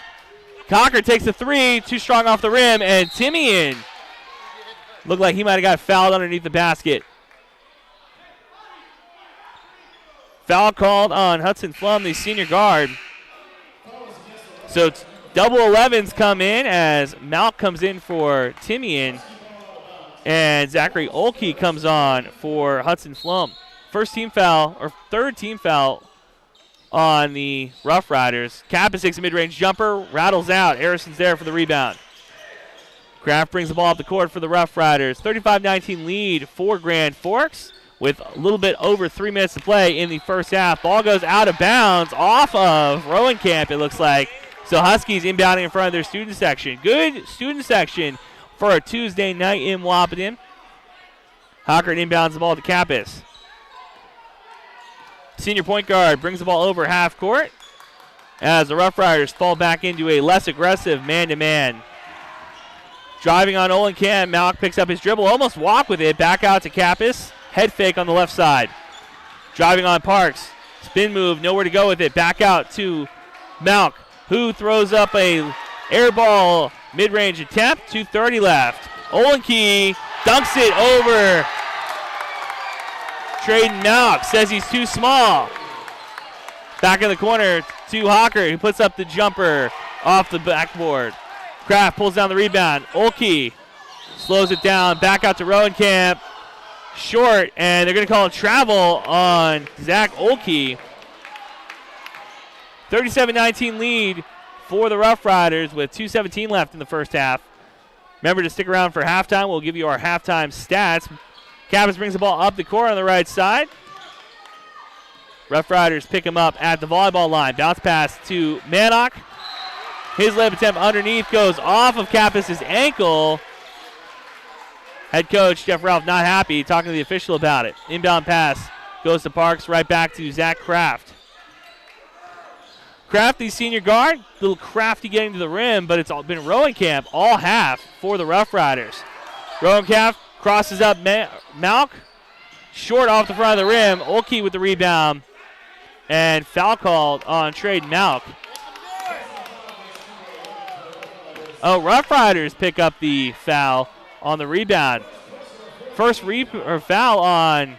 Hockert takes a three. Too strong off the rim. And Timian looked like he might have got fouled underneath the basket. Foul called on Hudson Flum, the senior guard. So double 11s come in as Malk comes in for Timian. And Zachary Olkey comes on for Hudson Flum. First team foul, or third team foul on the Roughriders. Kappas takes a mid-range jumper, rattles out. Harrison's there for the rebound. Kraft brings the ball up the court for the Roughriders. 35-19 lead for Grand Forks with a little bit over 3 minutes to play in the first half. Ball goes out of bounds off of Rowenkamp, it looks like. So Huskies inbounding in front of their student section. Good student section for a Tuesday night in Wahpeton. Hockert inbounds the ball to Kappas. Senior point guard brings the ball over half court as the Rough Riders fall back into a less aggressive man-to-man. Driving on Olenkam, Malk picks up his dribble, almost walk with it, back out to Kappas. Head fake on the left side. Driving on Parks, spin move, nowhere to go with it, back out to Malk, who throws up a air ball mid-range attempt, 2:30 left. Olenkey dunks it over Traden Malk, says he's too small. Back in the corner to Hawker, who puts up the jumper off the backboard. Kraft pulls down the rebound. Olkey slows it down, back out to Rowenkamp. Short, and they're going to call a travel on Zach Olkey. 37-19 lead for the Rough Riders with 2:17 left in the first half. Remember to stick around for halftime. We'll give you our halftime stats. Kappas brings the ball up the court on the right side. Rough Riders pick him up at the volleyball line. Bounce pass to Mannock. His layup attempt underneath goes off of Kappas' ankle. Head coach Jeff Ralph not happy, talking to the official about it. Inbound pass goes to Parks, right back to Zach Kraft. Kraft, the senior guard, a little crafty getting to the rim, but it's all been Rowenkamp all half for the Rough Riders. Rowenkamp crosses up Malk, short off the front of the rim. Olkey with the rebound, and foul called on Traden Malk. Oh, Rough Riders pick up the foul on the rebound. First foul on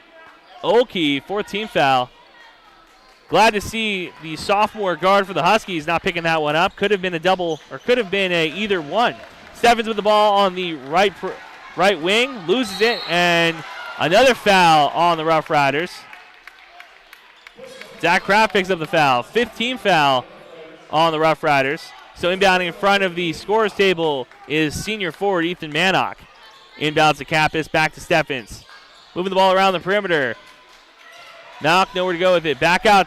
Olkey, 14th foul. Glad to see the sophomore guard for the Huskies not picking that one up. Could have been a double, or could have been a either one. Stephens with the ball on the right wing, loses it, and another foul on the Rough Riders. Zach Kraft picks up the foul. 15th foul on the Rough Riders. So inbounding in front of the scorers table is senior forward Ethan Mannock. Inbounds to Kappas, back to Stephens. Moving the ball around the perimeter. Malk nowhere to go with it. Back out.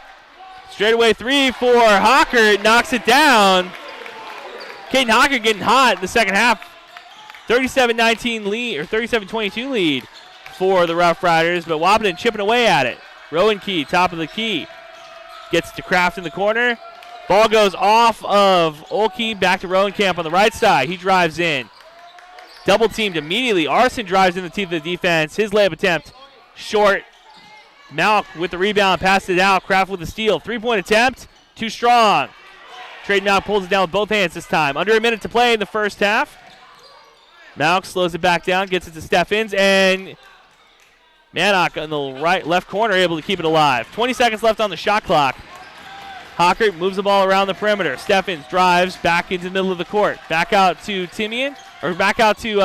Straightaway three for Hawker. Knocks it down. Caden Hawker getting hot in the second half. 37-19 lead, or 37-22 lead for the Rough Riders, but Wahpeton chipping away at it. Rowan Key, top of the key. Gets to Kraft in the corner. Ball goes off of Olkey, back to Rowenkamp on the right side. He drives in. Double teamed immediately. Arson drives in the teeth of the defense. His layup attempt short. Malk with the rebound, passed it out. Kraft with the steal. 3-point attempt, too strong. Traden Malk pulls it down with both hands this time. Under a minute to play in the first half. Malk slows it back down, gets it to Stephens, and Mannock on the left corner able to keep it alive. 20 seconds left on the shot clock. Hawker moves the ball around the perimeter. Stephens drives back into the middle of the court. Back out to Timian, or back out to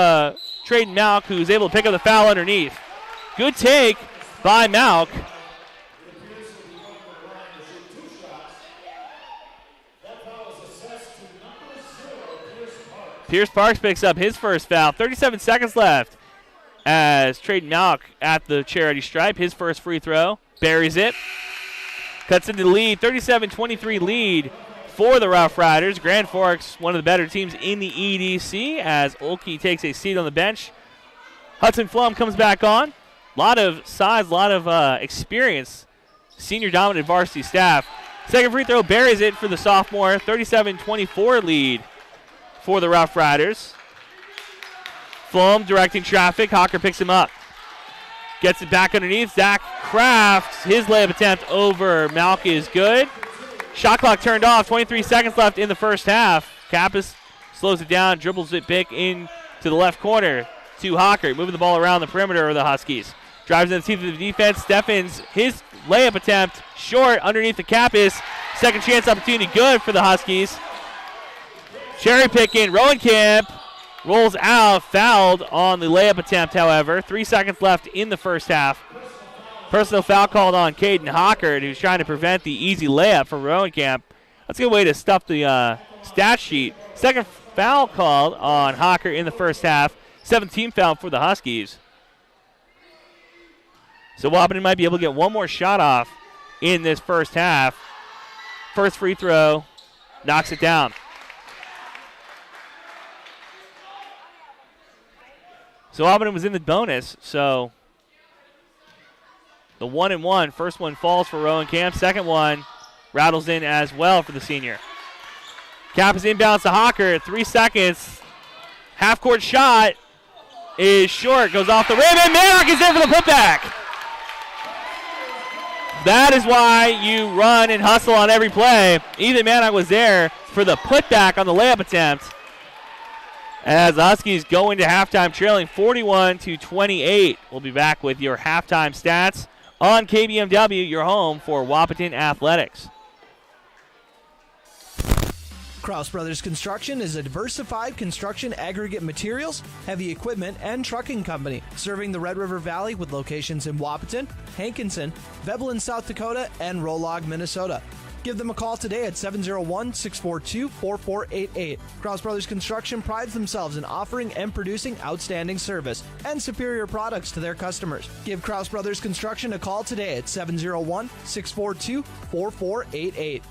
Traden Malk, who's able to pick up the foul underneath. Good take by Malk. Pierce Parks picks up his first foul. 37 seconds left as Traden Malk at the charity stripe. His first free throw. Buries it. Cuts into the lead. 37-23 lead for the Rough Riders. Grand Forks, one of the better teams in the EDC, as Olkey takes a seat on the bench. Hudson Flum comes back on. A lot of size, a lot of experience. Senior dominant varsity staff. Second free throw buries it for the sophomore. 37-24 lead for the Rough Riders. Flum directing traffic. Hawker picks him up. Gets it back underneath. Zach Kraft, his layup attempt over Malk is good. Shot clock turned off. 23 seconds left in the first half. Kappas slows it down, dribbles it back in to the left corner to Hawker, moving the ball around the perimeter of the Huskies. Drives in the teeth of the defense. Stephens, his layup attempt short underneath the Kappas. Second chance opportunity good for the Huskies. Cherry picking. Rowenkamp rolls out, fouled on the layup attempt, however. 3 seconds left in the first half. Personal foul called on Caden Hawker, who's trying to prevent the easy layup from Rowenkamp. That's a good way to stuff the stat sheet. Second foul called on Hawker in the first half. 17th foul for the Huskies. So Wahpeton might be able to get one more shot off in this first half. First free throw, knocks it down. So Wahpeton was in the bonus, so The 1-1. First one falls for Rowan Camp. Second one rattles in as well for the senior. Cap is inbounds to Hawker. 3 seconds. Half-court shot is short. Goes off the rim, and Mannock is in for the putback. That is why you run and hustle on every play. Ethan Mannock was there for the putback on the layup attempt. As the Huskies go into halftime trailing 41-28. We'll be back with your halftime stats on KBMW, your home for Wahpeton Athletics. Kraus Brothers Construction is a diversified construction aggregate materials, heavy equipment, and trucking company, serving the Red River Valley with locations in Wahpeton, Hankinson, Veblen, South Dakota, and Rolog, Minnesota. Give them a call today at 701-642-4488. Kraus Brothers Construction prides themselves in offering and producing outstanding service and superior products to their customers. Give Kraus Brothers Construction a call today at 701-642-4488.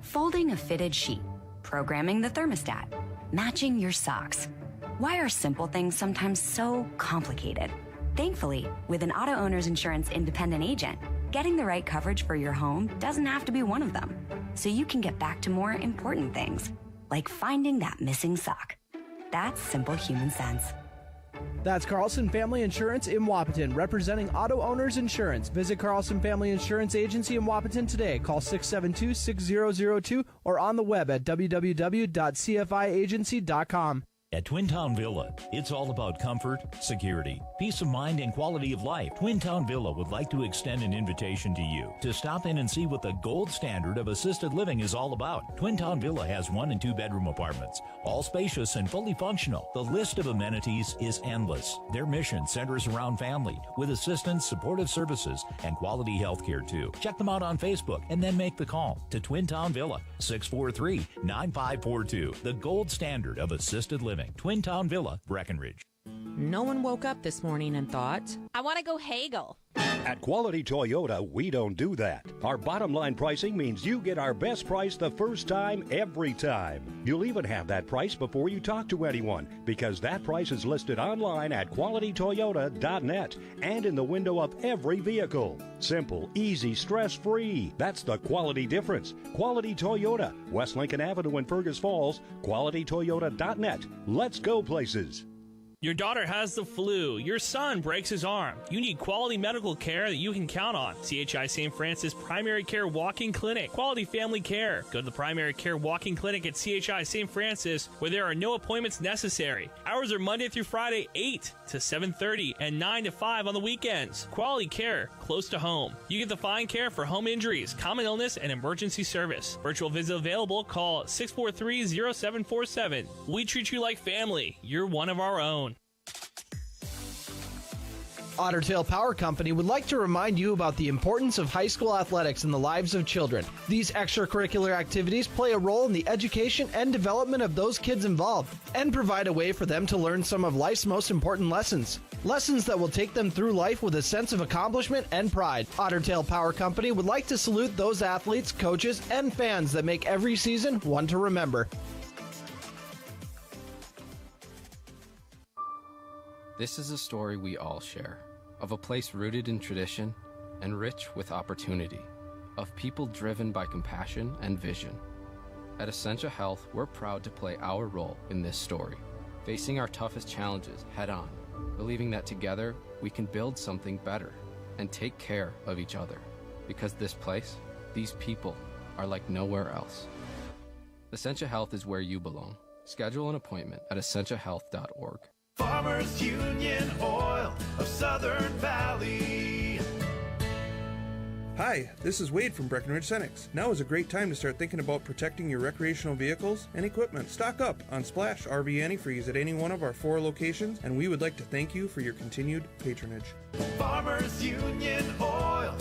Folding a fitted sheet, programming the thermostat, matching your socks. Why are simple things sometimes so complicated? Thankfully, with an auto owner's insurance independent agent, getting the right coverage for your home doesn't have to be one of them. So you can get back to more important things, like finding that missing sock. That's simple human sense. That's Carlson Family Insurance in Wahpeton, representing auto owners insurance. Visit Carlson Family Insurance Agency in Wahpeton today. Call 672-6002 or on the web at www.cfiagency.com. At Twin Town Villa, it's all about comfort, security, peace of mind, and quality of life. Twin Town Villa would like to extend an invitation to you to stop in and see what the gold standard of assisted living is all about. Twin Town Villa has 1 and 2 bedroom apartments, all spacious and fully functional. The list of amenities is endless. Their mission centers around family, with assistance, supportive services, and quality health care too. Check them out on Facebook and then make the call to Twin Town Villa, 643-9542. The gold standard of assisted living. Twin Town Villa, Breckenridge. No one woke up this morning and thought, I want to go Hagel. At Quality Toyota, we don't do that. Our bottom line pricing means you get our best price the first time, every time. You'll even have that price before you talk to anyone, because that price is listed online at qualitytoyota.net and in the window of every vehicle. Simple, easy, stress-free. That's the quality difference. Quality Toyota, West Lincoln Avenue in Fergus Falls, qualitytoyota.net. Let's go places. Your daughter has the flu. Your son breaks his arm. You need quality medical care that you can count on. CHI St. Francis Primary Care Walk-In Clinic. Quality family care. Go to the Primary Care Walk-In Clinic at CHI St. Francis, where there are no appointments necessary. Hours are Monday through Friday, 8 to 7:30 and 9 to 5 on the weekends. Quality care close to home. You get the fine care for home injuries, common illness, and emergency service. Virtual visit available. Call 643-0747. We treat you like family. You're one of our own. Otter Tail Power Company would like to remind you about the importance of high school athletics in the lives of children. These extracurricular activities play a role in the education and development of those kids involved and provide a way for them to learn some of life's most important lessons. Lessons that will take them through life with a sense of accomplishment and pride. Otter Tail Power Company would like to salute those athletes, coaches, and fans that make every season one to remember. This is a story we all share, of a place rooted in tradition and rich with opportunity, of people driven by compassion and vision. At Essentia Health, we're proud to play our role in this story, facing our toughest challenges head on, believing that together we can build something better and take care of each other, because this place, these people, are like nowhere else. Essentia Health is where you belong. Schedule an appointment at essentiahealth.org. Farmers Union Oil of Southern Valley. Hi, this is Wade from Breckenridge Cenex. Now is a great time to start thinking about protecting your recreational vehicles and equipment. Stock up on Splash RV Antifreeze at any one of our 4 locations, and we would like to thank you for your continued patronage. Farmers Union Oil.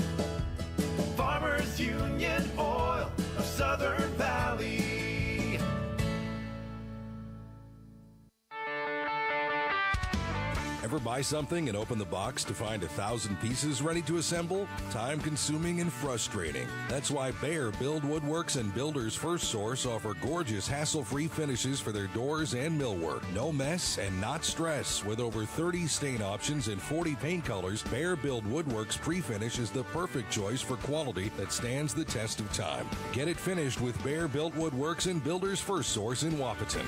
Farmers Union Oil of Southern Valley. Ever buy something and open the box to find 1,000 pieces ready to assemble? Time-consuming and frustrating. That's why Bear Build Woodworks and Builders First Source offer gorgeous, hassle-free finishes for their doors and millwork. No mess and not stress. With over 30 stain options and 40 paint colors, Bear Build Woodworks pre-finish is the perfect choice for quality that stands the test of time. Get it finished with Bear Built Woodworks and Builders First Source in Wahpeton.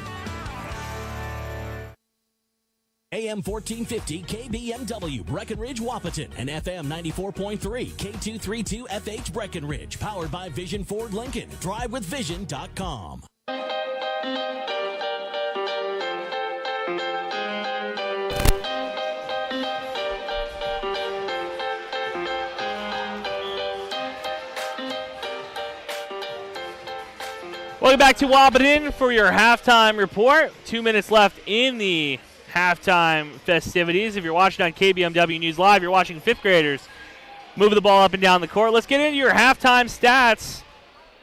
AM 1450 KBMW Breckenridge Wahpeton and FM 94.3 K232FH Breckenridge, powered by Vision Ford Lincoln. DriveWithVision.com. Welcome back to Wahpeton for your halftime report. 2 minutes left in the halftime festivities. If you're watching on KBMW News Live, you're watching fifth graders moving the ball up and down the court. Let's get into your halftime stats.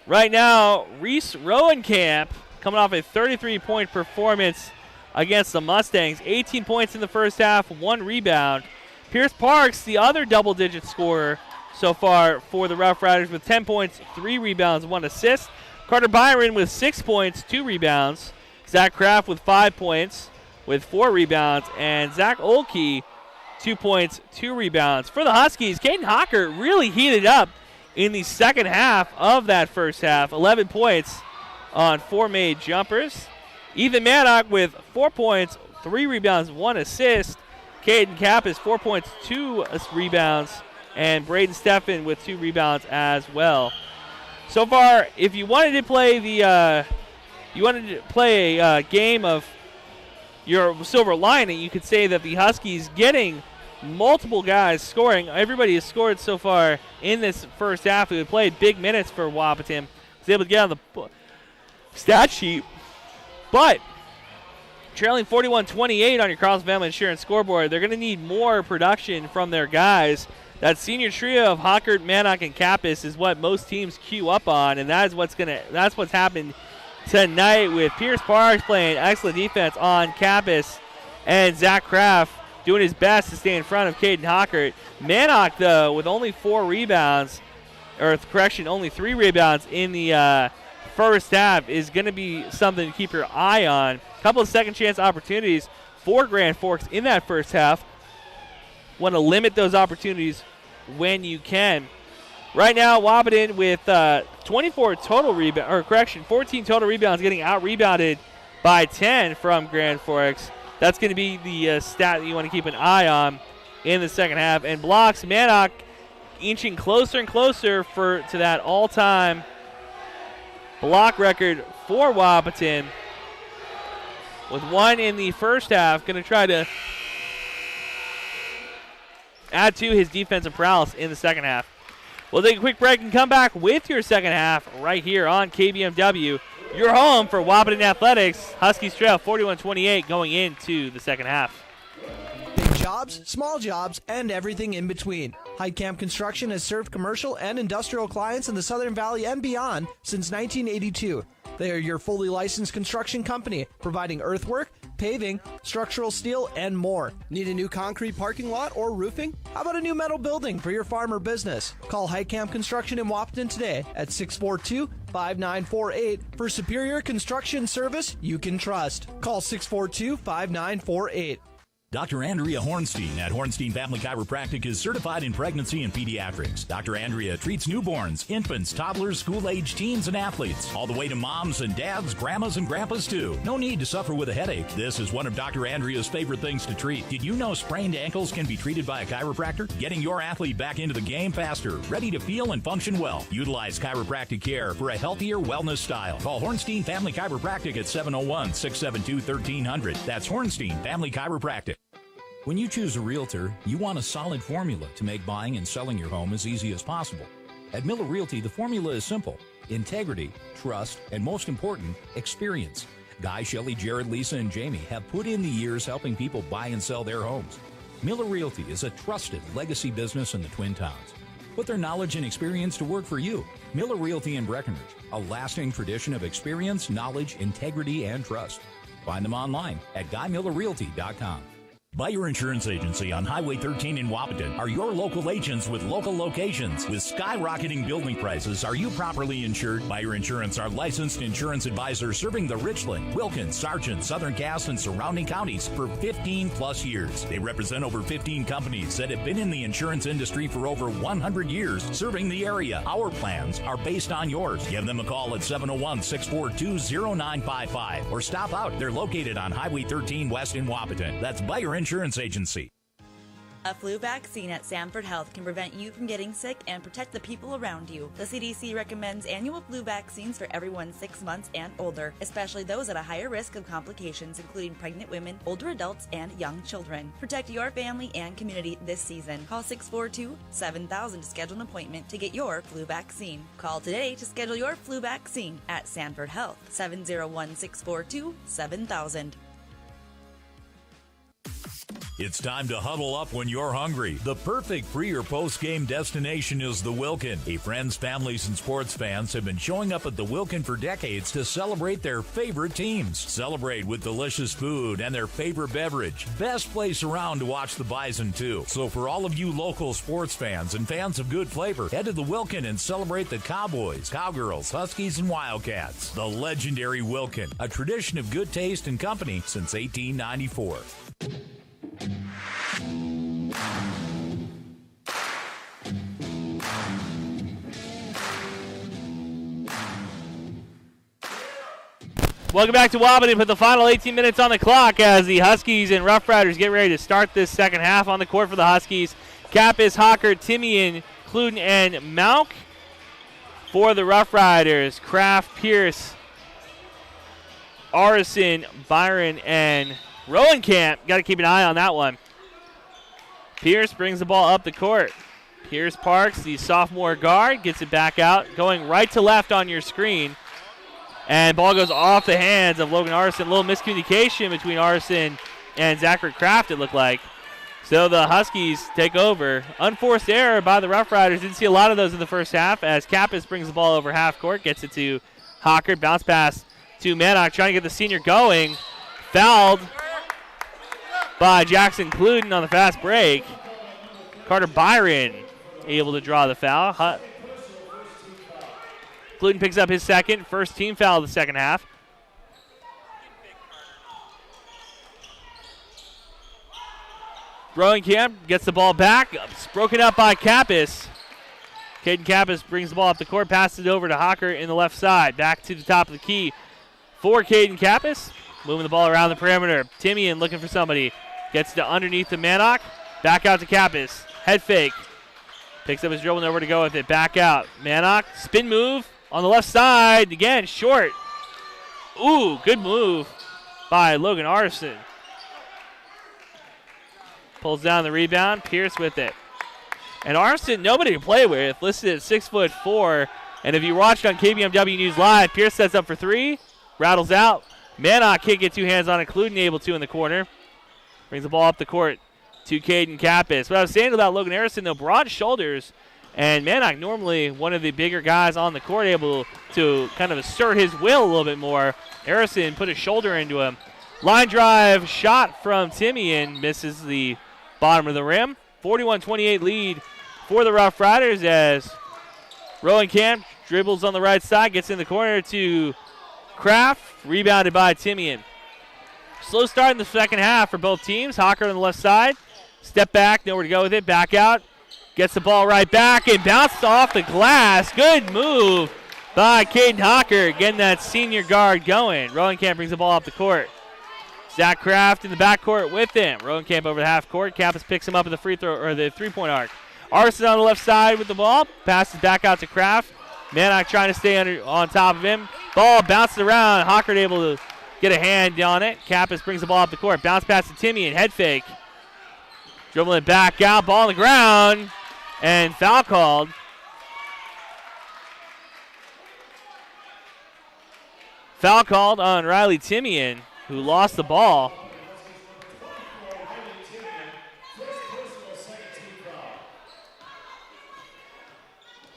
Right now, Reese Rowenkamp coming off a 33-point performance against the Mustangs. 18 points in the first half, 1 rebound. Pierce Parks, the other double-digit scorer so far for the Roughriders with 10 points, 3 rebounds, 1 assist. Carter Byron with 6 points, 2 rebounds. Zach Kraft with 5 points with 4 rebounds. And Zach Olkey, 2 points, 2 rebounds. For the Huskies, Caden Hocker really heated up in the second half of that first half. 11 points on 4 made jumpers. Ethan Maddock with 4 points, 3 rebounds, 1 assist. Caden Kappas, 4 points, 2 rebounds. And Braden Steffen with 2 rebounds as well. So far, if you wanted to play a game of your silver lining, you could say that the Huskies getting multiple guys scoring. Everybody has scored so far in this first half. We played big minutes for Wahpeton. Was able to get on the stat sheet, but trailing 41-28 on your Carlson Family Insurance scoreboard. They're going to need more production from their guys. That senior trio of Hockert, Mannock, and Kappas is what most teams queue up on, and that's what's happened tonight with Pierce Parks playing excellent defense on Kappas and Zach Kraft doing his best to stay in front of Caden Hockert. Mannock, though, with only 3 rebounds in the first half is going to be something to keep your eye on. A couple of second chance opportunities for Grand Forks in that first half. Want to limit those opportunities when you can. Right now, Wahpeton with 14 total rebounds, getting out-rebounded by 10 from Grand Forks. That's going to be the stat that you want to keep an eye on in the second half. And blocks, Mannock inching closer and closer to that all-time block record for Wahpeton. With 1 in the first half, going to try to add to his defensive prowess in the second half. We'll take a quick break and come back with your second half right here on KBMW. Your home for Wahpeton Athletics. Huskies trail 41-28 going into the second half. Big jobs, small jobs, and everything in between. Heidkamp Construction has served commercial and industrial clients in the Southern Valley and beyond since 1982. They are your fully licensed construction company, providing earthwork, paving, structural steel, and more. Need a new concrete parking lot or roofing? How about a new metal building for your farm or business? Call Heidkamp Construction in Wahpeton today at 642-5948 for superior construction service you can trust. Call 642-5948. Dr. Andrea Hornstein at Hornstein Family Chiropractic is certified in pregnancy and pediatrics. Dr. Andrea treats newborns, infants, toddlers, school-age teens, and athletes, all the way to moms and dads, grandmas and grandpas too. No need to suffer with a headache. This is one of Dr. Andrea's favorite things to treat. Did you know sprained ankles can be treated by a chiropractor? Getting your athlete back into the game faster, ready to feel and function well. Utilize chiropractic care for a healthier wellness style. Call Hornstein Family Chiropractic at 701-672-1300. That's Hornstein Family Chiropractic. When you choose a realtor, you want a solid formula to make buying and selling your home as easy as possible. At Miller Realty, the formula is simple: integrity, trust, and most important, experience. Guy, Shelley, Jared, Lisa, and Jamie have put in the years helping people buy and sell their homes. Miller Realty is a trusted legacy business in the Twin Towns. Put their knowledge and experience to work for you. Miller Realty in Breckenridge, a lasting tradition of experience, knowledge, integrity, and trust. Find them online at GuyMillerRealty.com. Buyer Insurance Agency on Highway 13 in Wahpeton are your local agents with local locations. With skyrocketing building prices, are you properly insured? Buyer Insurance are licensed insurance advisors serving the Richland, Wilkins, Sargent, Southern Cass, and surrounding counties for 15 plus years. They represent over 15 companies that have been in the insurance industry for over 100 years, serving the area. Our plans are based on yours. Give them a call at 701-642-0955 or stop out. They're located on Highway 13 West in Wahpeton. That's Buyer Insurance Agency. A flu vaccine at Sanford Health can prevent you from getting sick and protect the people around you. The CDC recommends annual flu vaccines for everyone 6 months and older, especially those at a higher risk of complications, including pregnant women, older adults, and young children. Protect your family and community this season. Call 642-7000 to schedule an appointment to get your flu vaccine. Call today to schedule your flu vaccine at Sanford Health, 701-642-7000. It's time to huddle up when you're hungry. The perfect pre- or post-game destination is the Wilkin. Friends, families, and sports fans have been showing up at the Wilkin for decades to celebrate their favorite teams. Celebrate with delicious food and their favorite beverage. Best place around to watch the Bison, too. So for all of you local sports fans and fans of good flavor, head to the Wilkin and celebrate the Cowboys, Cowgirls, Huskies, and Wildcats. The legendary Wilkin, a tradition of good taste and company since 1894. Welcome back to Wahpeton. Put the final 18 minutes on the clock as the Huskies and Roughriders get ready to start this second half. On the court for the Huskies, Kappes, Hocker, Timian, Cluden, and Mauk. For the Roughriders, Kraft, Pierce, Arison, Byron, and Rowenkamp. Got to keep an eye on that one. Pierce brings the ball up the court. Pierce Parks, the sophomore guard, gets it back out, going right to left on your screen. And ball goes off the hands of Logan Arison. A little miscommunication between Arison and Zachary Kraft, it looked like. So the Huskies take over. Unforced error by the Roughriders. Didn't see a lot of those in the first half as Kappes brings the ball over half court, gets it to Hocker. Bounce pass to Mannock, trying to get the senior going. Fouled by Jackson Cluden on the fast break. Carter Byron able to draw the foul. Cluden picks up his second, first team foul of the second half. Rowenkamp gets the ball back. It's broken up by Kappes. Caden Kappes brings the ball up the court, passes it over to Hocker in the left side. Back to the top of the key for Caden Kappes. Moving the ball around the perimeter. Timian looking for somebody. Gets to underneath the Mannock. Back out to Kappes. Head fake. Picks up his dribble, nowhere to go with it. Back out. Mannock, spin move on the left side. Again, short. Ooh, good move by Logan Arison. Pulls down the rebound. Pierce with it. And Arison, nobody to play with, listed at 6'4". And if you watched on KBMW News Live, Pierce sets up for three. Rattles out. Mannock can't get two hands on it. Cluden able to in the corner. Brings the ball up the court to Caden Kappes. What I was saying about Logan Arison, though, broad shoulders. And Mannock, normally one of the bigger guys on the court, able to kind of assert his will a little bit more. Arison put a shoulder into him. Line drive shot from Timian. Misses the bottom of the rim. 41-28 lead for the Roughriders as Rowenkamp dribbles on the right side. Gets in the corner to Kraft. Rebounded by Timian. Slow start in the second half for both teams. Hocker on the left side. Step back, nowhere to go with it. Back out. Gets the ball right back and bounced off the glass. Good move by Caden Hocker, getting that senior guard going. Rowenkamp brings the ball up the court. Zach Kraft in the backcourt with him. Rowenkamp over the half court. Kappes picks him up at the free throw or the three-point arc. Arison on the left side with the ball. Passes back out to Kraft. Mannock trying to stay on top of him. Ball bounces around. Hocker able to get a hand on it. Kappes brings the ball up the court. Bounce pass to Timian. Head fake. Dribbling it back out. Ball on the ground. And foul called. Foul called on Riley Timian, who lost the ball.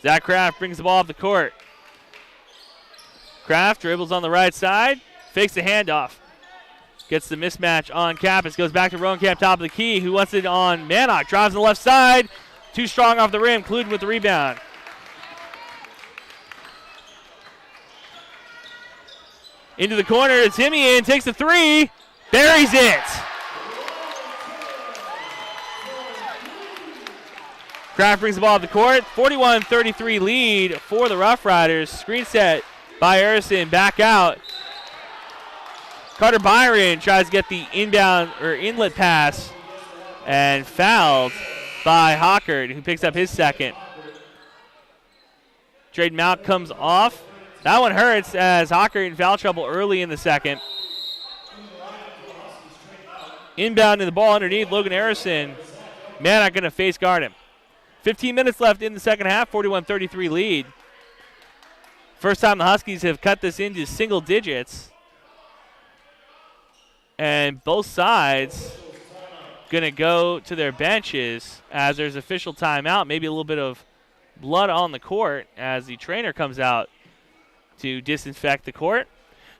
Zach Kraft brings the ball up the court. Kraft dribbles on the right side. Fakes the handoff. Gets the mismatch on Kappas. Goes back to Roenkamp, top of the key, who wants it on Mannock. Drives on the left side. Too strong off the rim. Cluden with the rebound. Into the corner. Timian takes the three. Buries it. Kraft brings the ball up the court. 41-33 lead for the Roughriders. Screen set by Harrison. Back out. Carter Byron tries to get the inbound or inlet pass and fouled by Hockard, who picks up his second. Drayden Mount comes off. That one hurts as Hockard in foul trouble early in the second. Inbound to the ball underneath. Logan Harrison. Mannock going to face guard him. 15 minutes left in the second half. 41-33 lead. First time the Huskies have cut this into single digits. And both sides going to go to their benches as there's official timeout. Maybe a little bit of blood on the court as the trainer comes out to disinfect the court.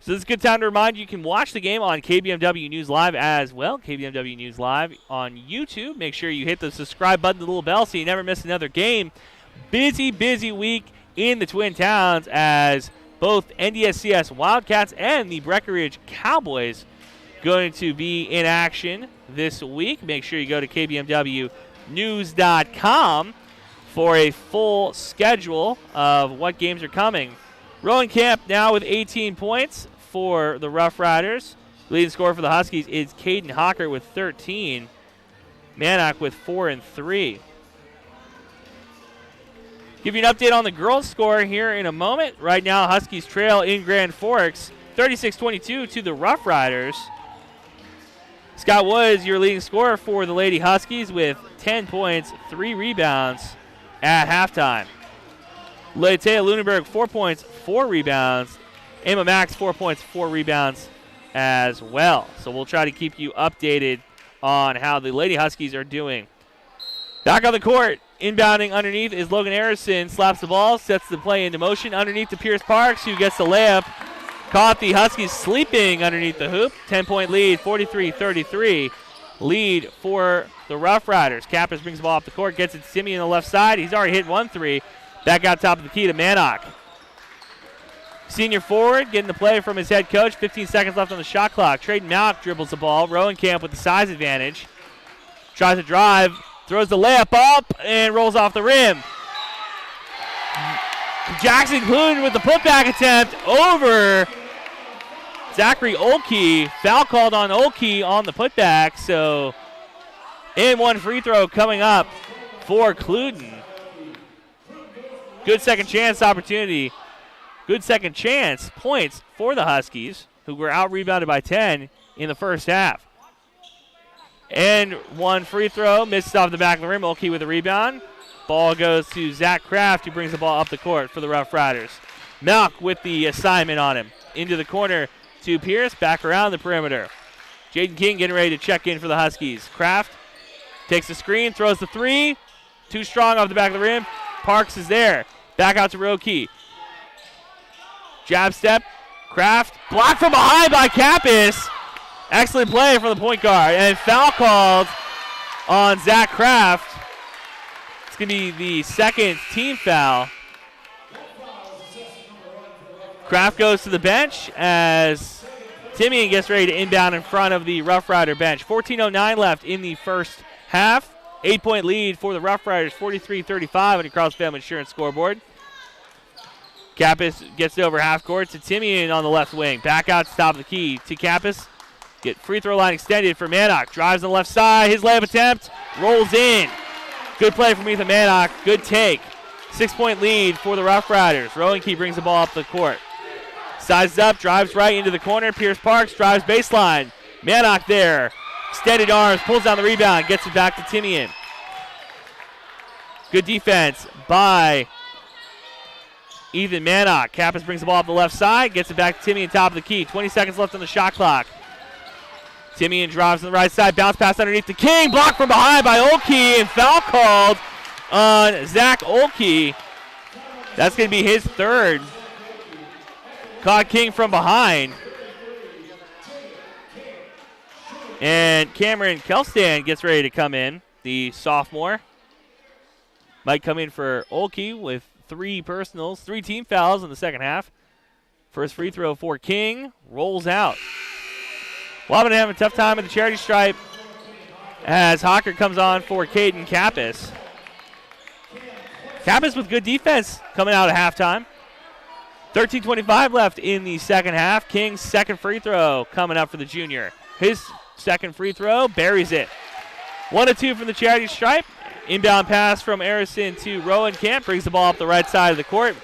So this is a good time to remind you can watch the game on KBMW News Live as well. KBMW News Live on YouTube. Make sure you hit the subscribe button, the little bell, so you never miss another game. Busy week in the Twin Towns as both NDSCS Wildcats and the Breckenridge Cowboys going to be in action this week. Make sure you go to KBMWnews.com for a full schedule of what games are coming. Roenkamp now with 18 points for the Roughriders. Leading scorer for the Huskies is Caden Hocker with 13. Mannock with 4 and 3. Give you an update on the girls' score here in a moment. Right now, Huskies trail in Grand Forks 36-22 to the Roughriders. Scott Woods, your leading scorer for the Lady Huskies with 10 points, 3 rebounds at halftime. Letea Lunenburg, 4 points, 4 rebounds. Emma Max, 4 points, 4 rebounds as well. So we'll try to keep you updated on how the Lady Huskies are doing. Back on the court, inbounding underneath is Logan Harrison. Slaps the ball, sets the play into motion underneath to Pierce Parks, who gets the layup. Caught the Huskies sleeping underneath the hoop. 10-point lead, 43-33 lead for the Roughriders. Kappas brings the ball up the court, gets it to Simeon on the left side. He's already hit 1-3. Back out top of the key to Mannock. Senior forward getting the play from his head coach. 15 seconds left on the shot clock. Drayden Mount dribbles the ball. Roenkamp with the size advantage. Tries to drive, throws the layup up, and rolls off the rim. Jackson Cluden with the putback attempt over Zachary Olkey. Foul called on Olkey on the putback. So, and one free throw coming up for Cluden. Good second chance opportunity. Good second chance points for the Huskies, who were out-rebounded by 10 in the first half. And one free throw, missed off the back of the rim. Olkey with the rebound. Ball goes to Zach Kraft, who brings the ball up the court for the Roughriders. Malk with the assignment on him. Into the corner to Pierce, back around the perimeter. Jaden King getting ready to check in for the Huskies. Kraft takes the screen, throws the three. Too strong off the back of the rim. Parks is there. Back out to Roki. Jab step. Kraft. Blocked from behind by Kappas. Excellent play from the point guard. And foul called on Zach Kraft. It's going to be the second team foul. Kraft goes to the bench as Timian gets ready to inbound in front of the Rough Rider bench. 14:09 left in the first half. 8-point lead for the Rough Riders, 43-35 on the Cross Family Insurance scoreboard. Kappas gets it over half court to Timian on the left wing. Back out to top of the key to Kappas. Get free throw line extended for Mannock. Drives on the left side. His layup attempt rolls in. Good play from Ethan Mannock. Good take. 6-point lead for the Rough Riders. Roenke brings the ball up the court. Sizes up, drives right into the corner. Pierce Parks drives baseline. Mannock there. Extended arms, pulls down the rebound, gets it back to Timian. Good defense by Ethan Mannock. Kappas brings the ball up the left side, gets it back to Timian, top of the key. 20 seconds left on the shot clock. Timian drives on the right side, bounce pass underneath the King, blocked from behind by Olkey, and foul called on Zach Olkey. That's going to be his third. Caught King from behind. And Cameron Kelstan gets ready to come in, the sophomore. Might come in for Olkey with 3 personals, 3 team fouls in the second half. First free throw for King, rolls out. Wahpeton having a tough time at the charity stripe as Hocker comes on for Caden Kappas. Kappas with good defense coming out at halftime. 13:25 left in the second half. King's second free throw coming up for the junior. His second free throw, buries it. 1 of 2 from the charity stripe. Inbound pass from Arison to Rowan Camp. Brings the ball up the right side of the court.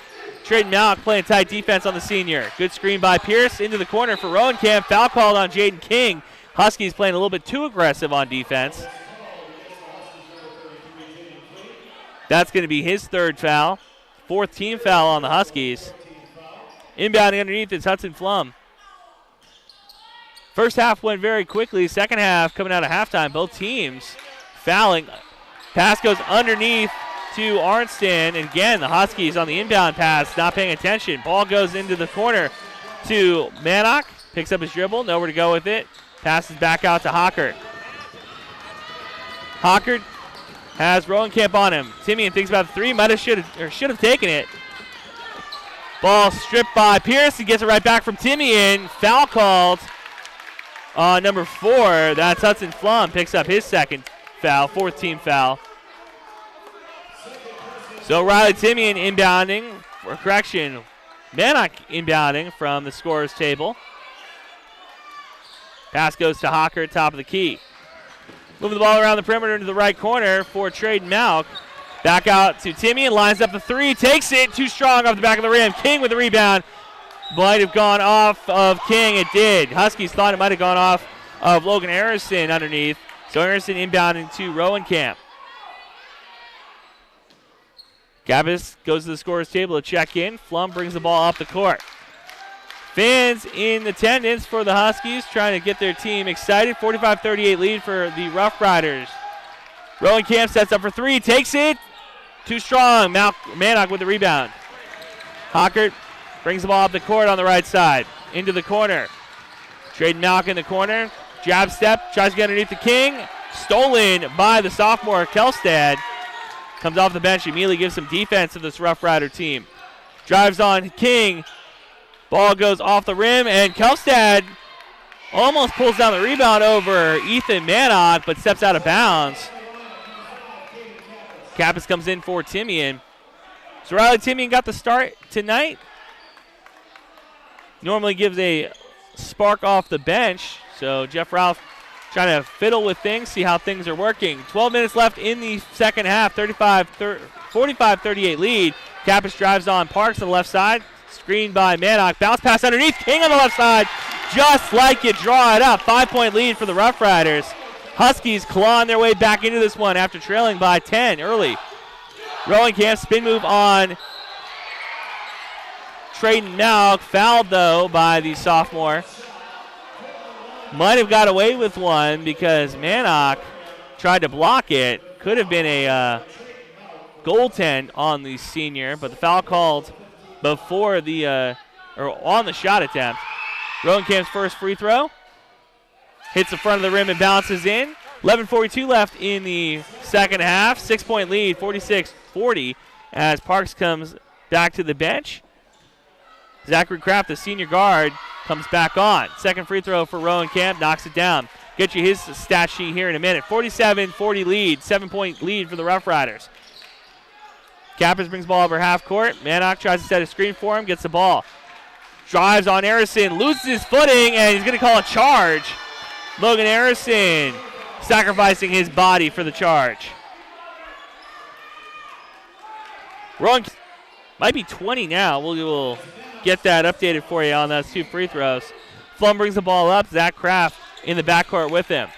Traden Malik playing tight defense on the senior. Good screen by Pierce into the corner for Rowan Camp. Foul called on Jaden King. Huskies playing a little bit too aggressive on defense. That's going to be his 3rd foul. 4th team foul on the Huskies. Inbounding underneath is Hudson Flum. First half went very quickly. Second half coming out of halftime. Both teams fouling. Pass goes underneath to Arnston. And again, the Huskies on the inbound pass, not paying attention. Ball goes into the corner to Mannock. Picks up his dribble, nowhere to go with it. Passes back out to Hockert. Hockert has Rowan Camp on him. Timian thinks about the 3, should have taken it. Ball stripped by Pierce. He gets it right back from Timian. Foul called on number 4. That's Hudson Flum. Picks up his second foul, 4th team foul. So Riley Timian inbounding, or correction, Mannock inbounding from the scorer's table. Pass goes to Hocker, top of the key. Moving the ball around the perimeter into the right corner for Traden Malik. Back out to Timian, lines up the 3, takes it, too strong off the back of the rim. King with the rebound. Might have gone off of King, it did. Huskies thought it might have gone off of Logan Arison underneath. So Arison inbounding to Rowan Camp. Gabbis goes to the scorer's table to check in. Flum brings the ball up the court. Fans in attendance for the Huskies trying to get their team excited. 45-38 lead for the Roughriders. Rowan Camp sets up for 3, takes it. Too strong. Mannock with the rebound. Hockert brings the ball up the court on the right side. Into the corner. Traden Malik in the corner. Jab step. Tries to get underneath the King. Stolen by the sophomore Kelstad. Comes off the bench. Immediately gives some defense to this Rough Rider team. Drives on King. Ball goes off the rim. And Kelstad almost pulls down the rebound over Ethan Mannock, but steps out of bounds. Kappas comes in for Timian. So Riley Timian got the start tonight. Normally gives a spark off the bench. So Jeff Ralph trying to fiddle with things, see how things are working. 12 minutes left in the second half. 45-38 lead. Kappas drives on Parks on the left side. Screened by Mannock. Bounce pass underneath. King on the left side. Just like you draw it up. 5-point lead for the Rough Riders. Huskies clawing their way back into this one after trailing by 10 early. Rowan Camp spin move on Traden Malik. Fouled, though, by the sophomore. Might have got away with one because Mannock tried to block it. Could have been a goaltend on the senior, but the foul called before the or on the shot attempt. Rowan Camp's first free throw. Hits the front of the rim and bounces in. 11:42 left in the second half. 6-point lead, 46-40, as Parks comes back to the bench. Zachary Kraft, the senior guard, comes back on. Second free throw for Rowan Camp, knocks it down. Get you his stat sheet here in a minute. 47-40 lead, 7-point lead for the Rough Riders. Kappas brings the ball over half court. Mannock tries to set a screen for him, gets the ball. Drives on Arison, loses his footing, and he's going to call a charge. Logan Arison sacrificing his body for the charge. Rowan might be 20 now. We'll get that updated for you on those 2 free throws. Flum brings the ball up. Zach Kraft in the backcourt with him.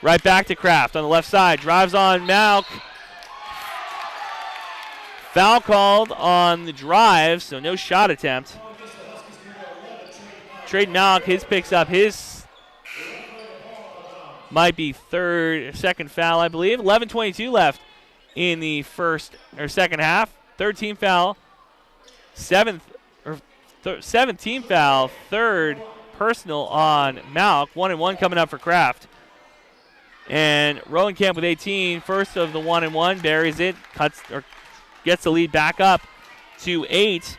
Right back to Kraft on the left side. Drives on Malik. Foul called on the drive, so no shot attempt. Traden Malik, picks up his might be second foul, I believe. 11:22 left in the second half. Third team foul. Seventh team foul. Third personal on Malik. 1-1 coming up for Kraft. And Rowenkamp with 18, first of the 1-and-1, buries it, gets the lead back up to 8.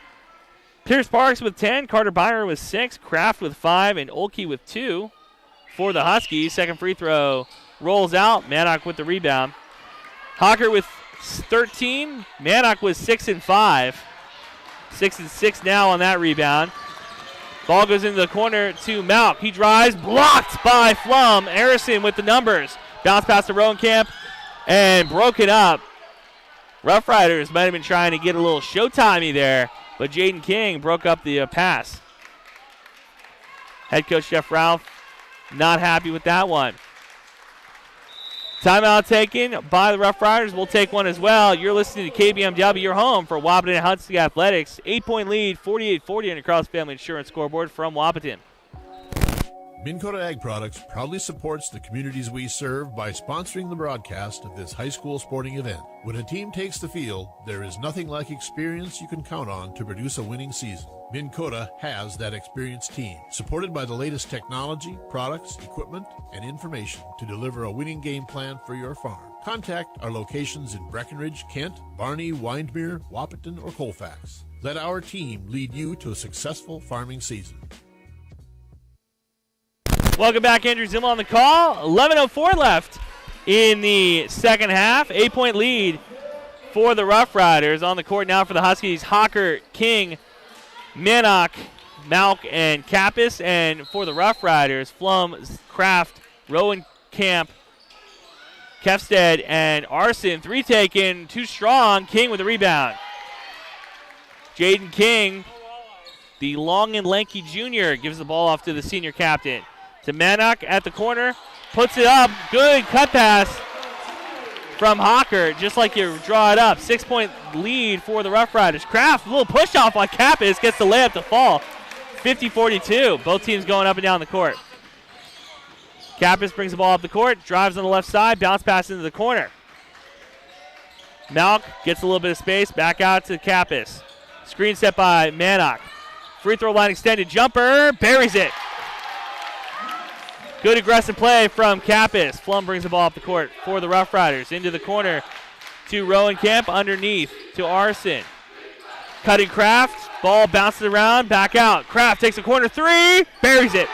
Pierce Parks with 10, Carter Byer with 6, Kraft with 5, and Olkey with 2 for the Huskies. Second free throw rolls out. Mannock with the rebound. Hocker with 13. Mannock with 6 and 5. 6 and 6 now on that rebound. Ball goes into the corner to Malk. He drives, blocked by Flum. Harrison with the numbers. Bounce pass to Rowenkamp and broken up. Rough Riders might have been trying to get a little showtimey there, but Jaden King broke up the pass. Head coach Jeff Ralph not happy with that one. Timeout taken by the Rough Riders. We'll take one as well. You're listening to KBMW, your home for Wahpeton Huskies Athletics. 8-point lead, 48-40 on your Cross Family Insurance scoreboard from Wahpeton. Minn Kota Ag Products proudly supports the communities we serve by sponsoring the broadcast of this high school sporting event. When a team takes the field, there is nothing like experience you can count on to produce a winning season. Minn Kota has that experienced team, supported by the latest technology, products, equipment, and information to deliver a winning game plan for your farm. Contact our locations in Breckenridge, Kent, Barney, Windmere, Wahpeton, or Colfax. Let our team lead you to a successful farming season. Welcome back, Andrew Zimmel on the call. 11:04 left in the second half. 8-point lead for the Rough Riders. On the court now for the Huskies, Hocker, King, Mannock, Malk, and Kappas. And for the Rough Riders, Flum, Kraft, Rowenkamp, Kefstead, and Arson. 3 taken, 2 strong. King with the rebound. Jaden King, the long and lanky junior, gives the ball off to the senior captain. To Mannock at the corner, puts it up. Good cut pass from Hocker, just like you draw it up. 6-point lead for the Rough Riders. Kraft, a little push off on Kappas, gets the layup to fall. 50-42. Both teams going up and down the court. Kappas brings the ball up the court, drives on the left side, bounce pass into the corner. Malk gets a little bit of space, back out to Kappas. Screen set by Mannock. Free throw line extended jumper, buries it. Good aggressive play from Kappas. Flum brings the ball up the court for the Rough Riders. Into the corner to Rowenkamp, underneath to Arson. Cutting Kraft, ball bounces around, back out. Kraft takes a corner 3, buries it.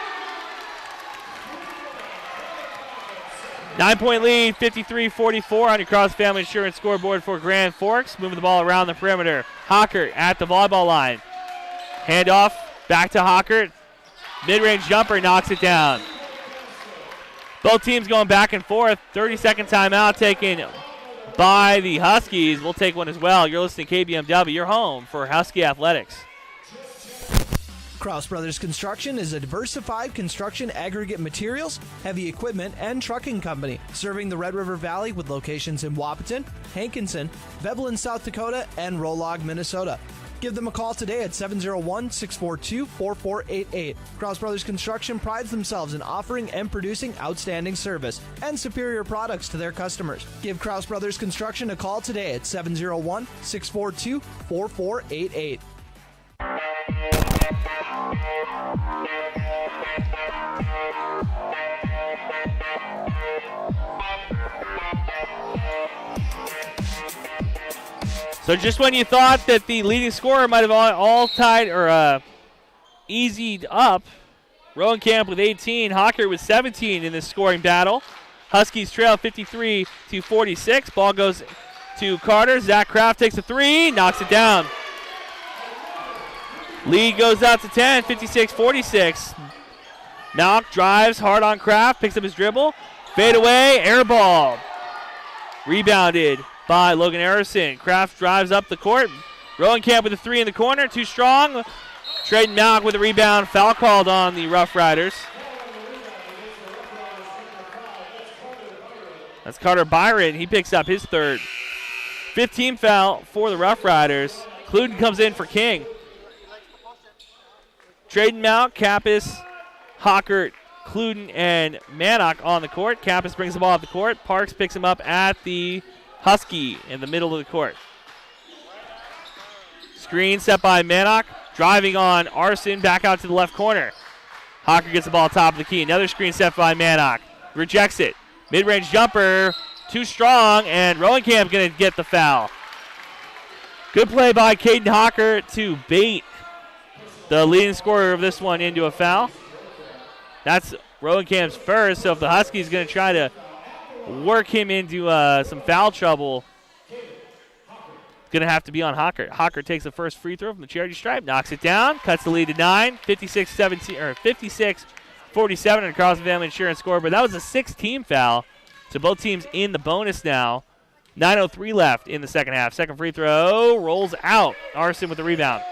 9-point lead, 53-44 on your Cross Family Insurance scoreboard for Grand Forks. Moving the ball around the perimeter. Hocker at the volleyball line. Handoff, back to Hocker. Mid-range jumper, knocks it down. Both teams going back and forth. 30-second timeout taken by the Huskies. We'll take one as well. You're listening to KBMW, your home for Husky Athletics. Kraus Brothers Construction is a diversified construction aggregate materials, heavy equipment, and trucking company, serving the Red River Valley with locations in Wahpeton, Hankinson, Veblen, South Dakota, and Rolog, Minnesota. Give them a call today at 701-642-4488. Kraus Brothers Construction prides themselves in offering and producing outstanding service and superior products to their customers. Give Kraus Brothers Construction a call today at 701-642-4488. So just when you thought that the leading scorer might have all tied or eased up, Rowenkamp with 18, Hocker with 17 in this scoring battle. Huskies trail 53-46. Ball goes to Carter. Zach Kraft takes a 3, knocks it down. Lead goes out to 10, 56-46. Malk drives hard on Kraft, picks up his dribble. Fade away, air ball. Rebounded by Logan Harrison. Kraft drives up the court. Rowenkamp with a 3 in the corner, too strong. Traden Malk with a rebound. Foul called on the Rough Riders. That's Carter Byron. He picks up his 3rd. 15 foul for the Rough Riders. Cluden comes in for King. Traden Malk, Kappas, Hockert, Cluden, and Mannock on the court. Kappas brings the ball up the court. Parks picks him up at the Husky in the middle of the court. Screen set by Mannock. Driving on Arson, back out to the left corner. Hocker gets the ball top of the key. Another screen set by Mannock. Rejects it. Mid-range jumper, too strong, and Rowenkamp going to get the foul. Good play by Caden Hawker to bait the leading scorer of this one into a foul. That's Rowenkamp's first, so if the Huskies going to try to work him into some foul trouble, it's going to have to be on Hawker. Hawker takes the first free throw from the charity stripe, knocks it down, cuts the lead to 9, 56-47 across the Family Insurance scoreboard. That was a 6-team foul, so both teams in the bonus now. 9:03 left in the second half. Second free throw rolls out. Arson with the rebound.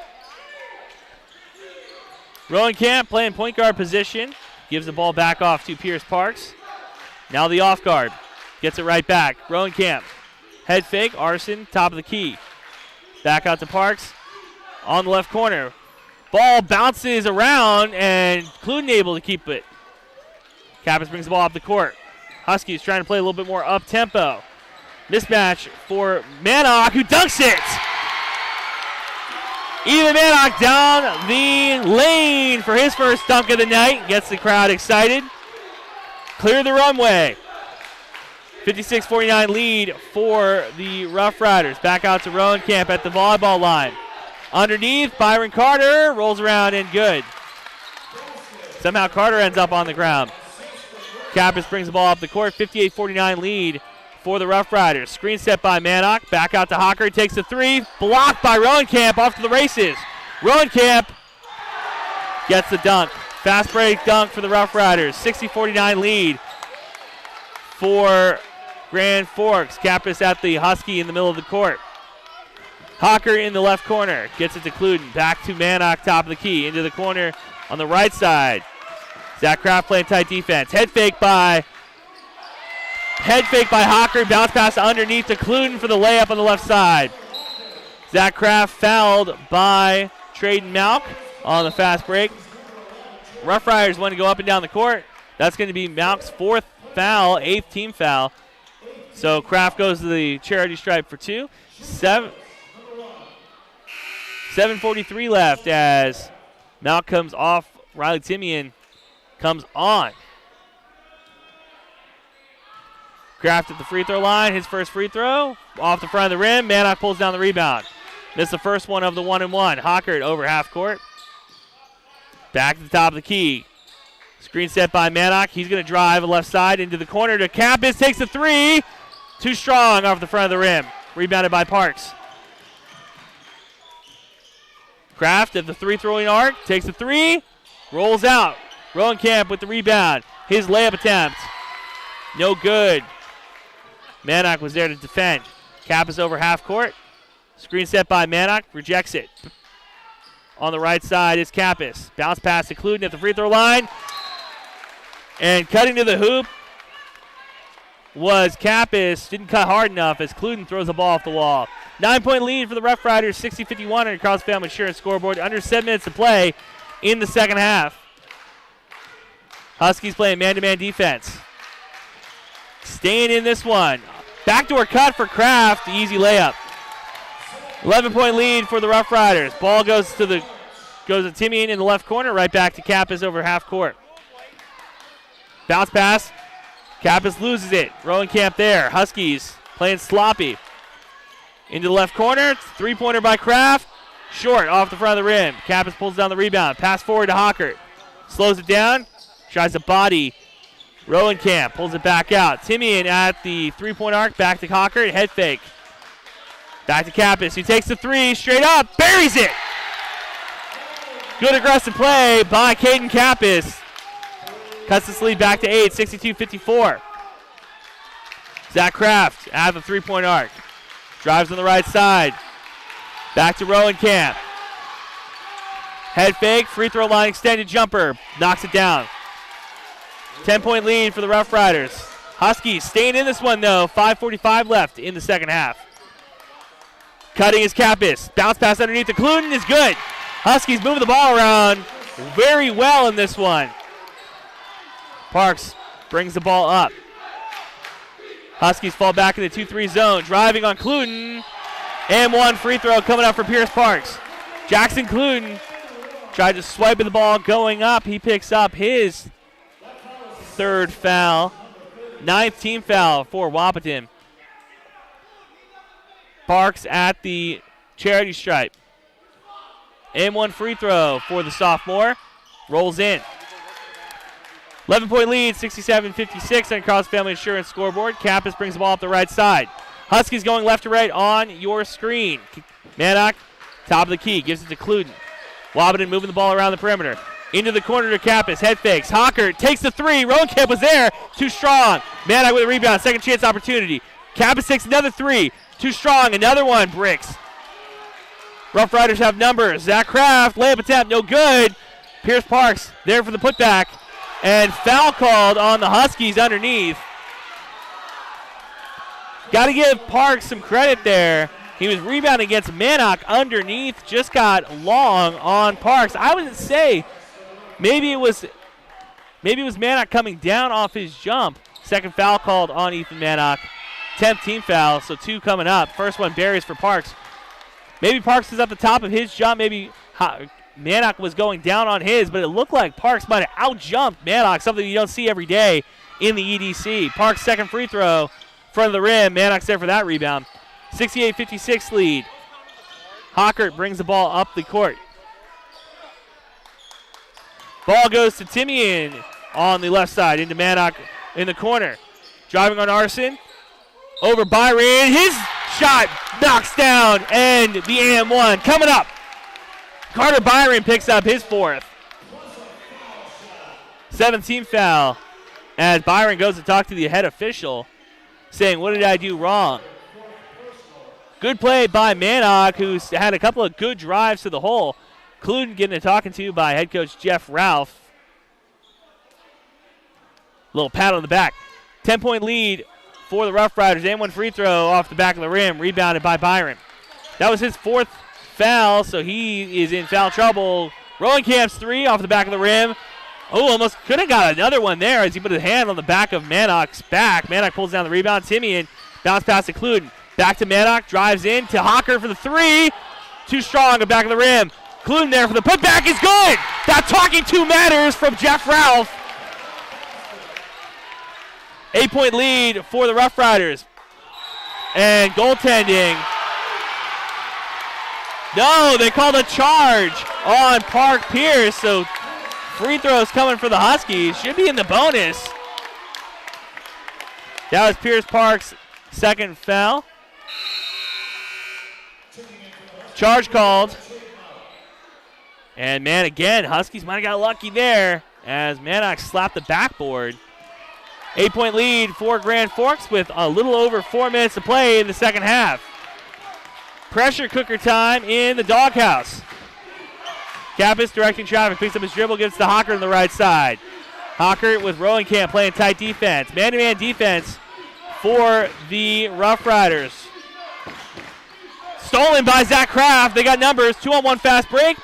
Rowenkamp playing point guard position. Gives the ball back off to Pierce Parks. Now the off guard. Gets it right back. Rowenkamp. Head fake. Arson, top of the key. Back out to Parks. On the left corner. Ball bounces around, and Cluden able to keep it. Kappas brings the ball up the court. Huskies trying to play a little bit more up-tempo. Mismatch for Manock, who dunks it. Ethan Manock down the lane for his first dunk of the night. Gets the crowd excited. Clear the runway. 56-49 lead for the Roughriders. Back out to Rowenkamp at the volleyball line. Underneath, Byron Carter rolls around and good. Somehow Carter ends up on the ground. Kappas brings the ball up the court. 58-49 lead for the Roughriders. Screen set by Manock. Back out to Hawker. He takes the three. Blocked by Rowenkamp. Off to the races. Rowenkamp gets the dunk. Fast break dunk for the Roughriders. 60-49 lead for Grand Forks. Kappas at the Husky in the middle of the court. Hawker in the left corner. Gets it to Cluden. Back to Manock, top of the key. Into the corner on the right side. Zach Kraft playing tight defense. Head fake by Hawker. Bounce pass underneath to Cluden for the layup on the left side. Zach Kraft fouled by Traden Malk on the fast break. Roughriders want to go up and down the court. That's going to be Malk's fourth foul, 8th team foul. So Kraft goes to the charity stripe for 2. 7:43 left as Malk comes off. Riley Timian comes on. Kraft at the free throw line. His first free throw off the front of the rim. Manock pulls down the rebound. Missed the first one of the 1-and-1. Hawker over half court. Back to the top of the key. Screen set by Manock. He's going to drive left side into the corner to Kappas. Takes the three. Too strong off the front of the rim. Rebounded by Parks. Kraft at the three-throwing arc. Takes the three. Rolls out. Rowenkamp with the rebound. His layup attempt. No good. Manock was there to defend. Kappas over half court. Screen set by Manock. Rejects it. On the right side is Kappas. Bounce pass to Cluden at the free throw line. And cutting to the hoop was Kappas. Didn't cut hard enough as Cluden throws the ball off the wall. 9-point lead for the Roughriders. 60-51 across Family Insurance scoreboard. Under 7 minutes to play in the second half. Huskies playing man-to-man defense. Staying in this one. Backdoor cut for Kraft. Easy layup. 11-point lead for the Roughriders. Ball goes to Timian in the left corner. Right back to Kappas over half court. Bounce pass. Kappas loses it. Rowenkamp there. Huskies playing sloppy. Into the left corner. Three-pointer by Kraft. Short off the front of the rim. Kappas pulls down the rebound. Pass forward to Hawker. Slows it down. Tries to body Rowenkamp. Pulls it back out. Timian at the three-point arc. Back to Hawker. Head fake. Back to Kappas. He takes the three. Straight up. Buries it. Good aggressive play by Caden Kappas. Cuts this lead back to 8. 62-54. Zach Kraft at the three-point arc. Drives on the right side. Back to Rowenkamp. Head fake. Free throw line extended jumper. Knocks it down. 10-point lead for the Roughriders. Huskies staying in this one, though. 5:45 left in the second half. Cutting is Kappas. Bounce pass underneath the Cluden is good. Huskies moving the ball around very well in this one. Parks brings the ball up. Huskies fall back in the 2-3 zone. Driving on Cluden. And one free throw coming up for Pierce Parks. Jackson Cluden tried to swipe at the ball going up. He picks up his third foul. 9th team foul for Wahpeton. Parks at the charity stripe. And one free throw for the sophomore. Rolls in. 11-point lead, 67-56 on Cross Family Insurance scoreboard. Campus brings the ball up the right side. Huskies going left to right on your screen. Mannock, top of the key, gives it to Cluden. Wahpeton moving the ball around the perimeter. Into the corner to Campus. Head fakes. Hawker takes the three. Roenkamp was there. Too strong. Mannock with a rebound. Second chance opportunity. Campus takes another three. Too strong. Another one. Bricks. Roughriders have numbers. Zach Kraft. Layup attempt. No good. Pierce Parks there for the putback. And foul called on the Huskies underneath. Got to give Parks some credit there. He was rebounding against Mannock underneath. Just got long on Parks. I would say maybe it was Mannock coming down off his jump. Second foul called on Ethan Mannock. 10th team foul, so 2 coming up. First one buries for Parks. Maybe Parks is up the top of his jump. Maybe Mannock was going down on his, but it looked like Parks might have out-jumped Mannock, something you don't see every day in the EDC. Parks' second free throw, front of the rim. Mannock's there for that rebound. 68-56 lead. Hockert brings the ball up the court. Ball goes to Timian on the left side, into Mannock in the corner. Driving on Arson. Over Byron. His shot knocks down, and the AM1 coming up. Carter Byron picks up his 4th. 7th team foul as Byron goes to talk to the head official, saying, "What did I do wrong?" Good play by Mannock, who's had a couple of good drives to the hole. Cluden getting a talking to by head coach Jeff Ralph. Little pat on the back. 10-point lead for the Roughriders. And one free throw off the back of the rim, rebounded by Byron. That was his 4th foul, so he is in foul trouble. Roenkamp's 3 off the back of the rim. Oh, almost could have got another one there as he put his hand on the back of Mannock's back. Mannock pulls down the rebound. Timian bounce pass to Cluden. Back to Mannock, drives in to Hawker for the 3. Too strong at the back of the rim. Cluden there for the putback is good. That talking to matters from Jeff Ralph. 8-point lead for the Roughriders. And goaltending. No, they called a charge on Park Pierce, so free throws coming for the Huskies. Should be in the bonus. That was Pierce Park's second foul. Charge called. And man, again, Huskies might have got lucky there as Mannock slapped the backboard. 8-point lead for Grand Forks with a little over 4 minutes to play in the second half. Pressure cooker time in the doghouse. Campus directing traffic, picks up his dribble, gets to Hawker on the right side. Hawker with Roenkamp playing tight defense. Man-to-man defense for the Roughriders. Stolen by Zach Kraft. They got numbers. 2-on-1 fast break.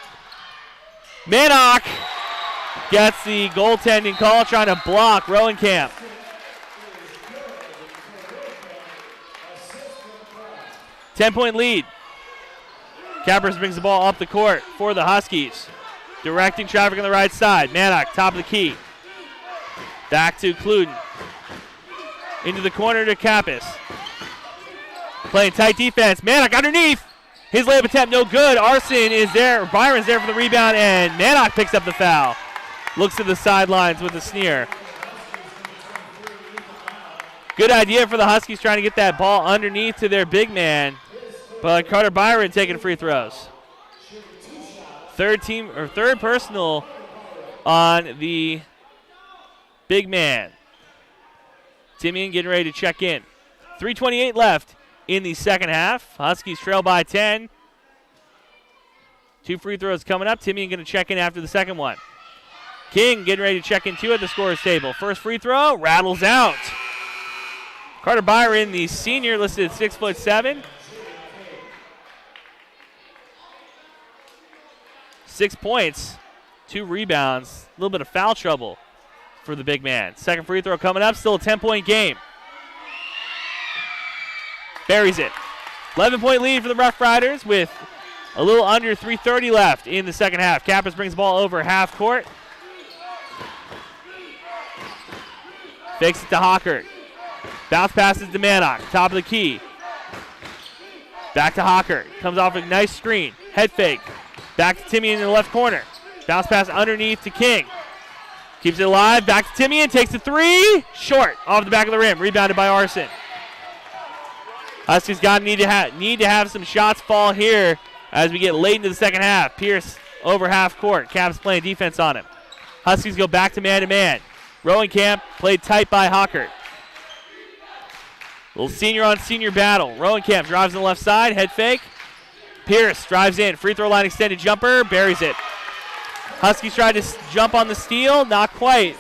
Mannock gets the goaltending call, trying to block Roenkamp. Ten-point lead. Cappers brings the ball up the court for the Huskies. Directing traffic on the right side. Mannock, top of the key. Back to Cluden. Into the corner to Cappus. Playing tight defense. Mannock underneath. His layup attempt no good. Arson is there. Byron's there for the rebound, and Mannock picks up the foul. Looks to the sidelines with a sneer. Good idea for the Huskies trying to get that ball underneath to their big man. But Carter Byron taking free throws. Third personal on the big man. Timian getting ready to check in. 3:28 left in the second half. Huskies trail by 10. 2 free throws coming up. Timian going to check in after the second one. King getting ready to check in too at the scorer's table. First free throw rattles out. Carter Byron, the senior, listed at 6'7". 6 points, 2 rebounds, a little bit of foul trouble for the big man. Second free throw coming up, still a 10-point game. Buries it. 11-point lead for the Roughriders with a little under 3:30 left in the second half. Cappers brings the ball over half court. Fakes it to Hawker. Bounce passes to Mannock. Top of the key. Back to Hawker. Comes off a nice screen. Head fake. Back to Timian in the left corner. Bounce pass underneath to King. Keeps it alive. Back to Timian. Takes the three. Short. Off the back of the rim. Rebounded by Arson. Huskies need to have some shots fall here as we get late into the second half. Pierce over half court. Caps playing defense on him. Huskies go back to man-to-man. Rowenkamp played tight by Hawker. Little senior-on-senior battle. Rowenkamp drives on the left side. Head fake. Pierce drives in. Free throw line extended jumper. Buries it. Huskies tried to jump on the steal. Not quite.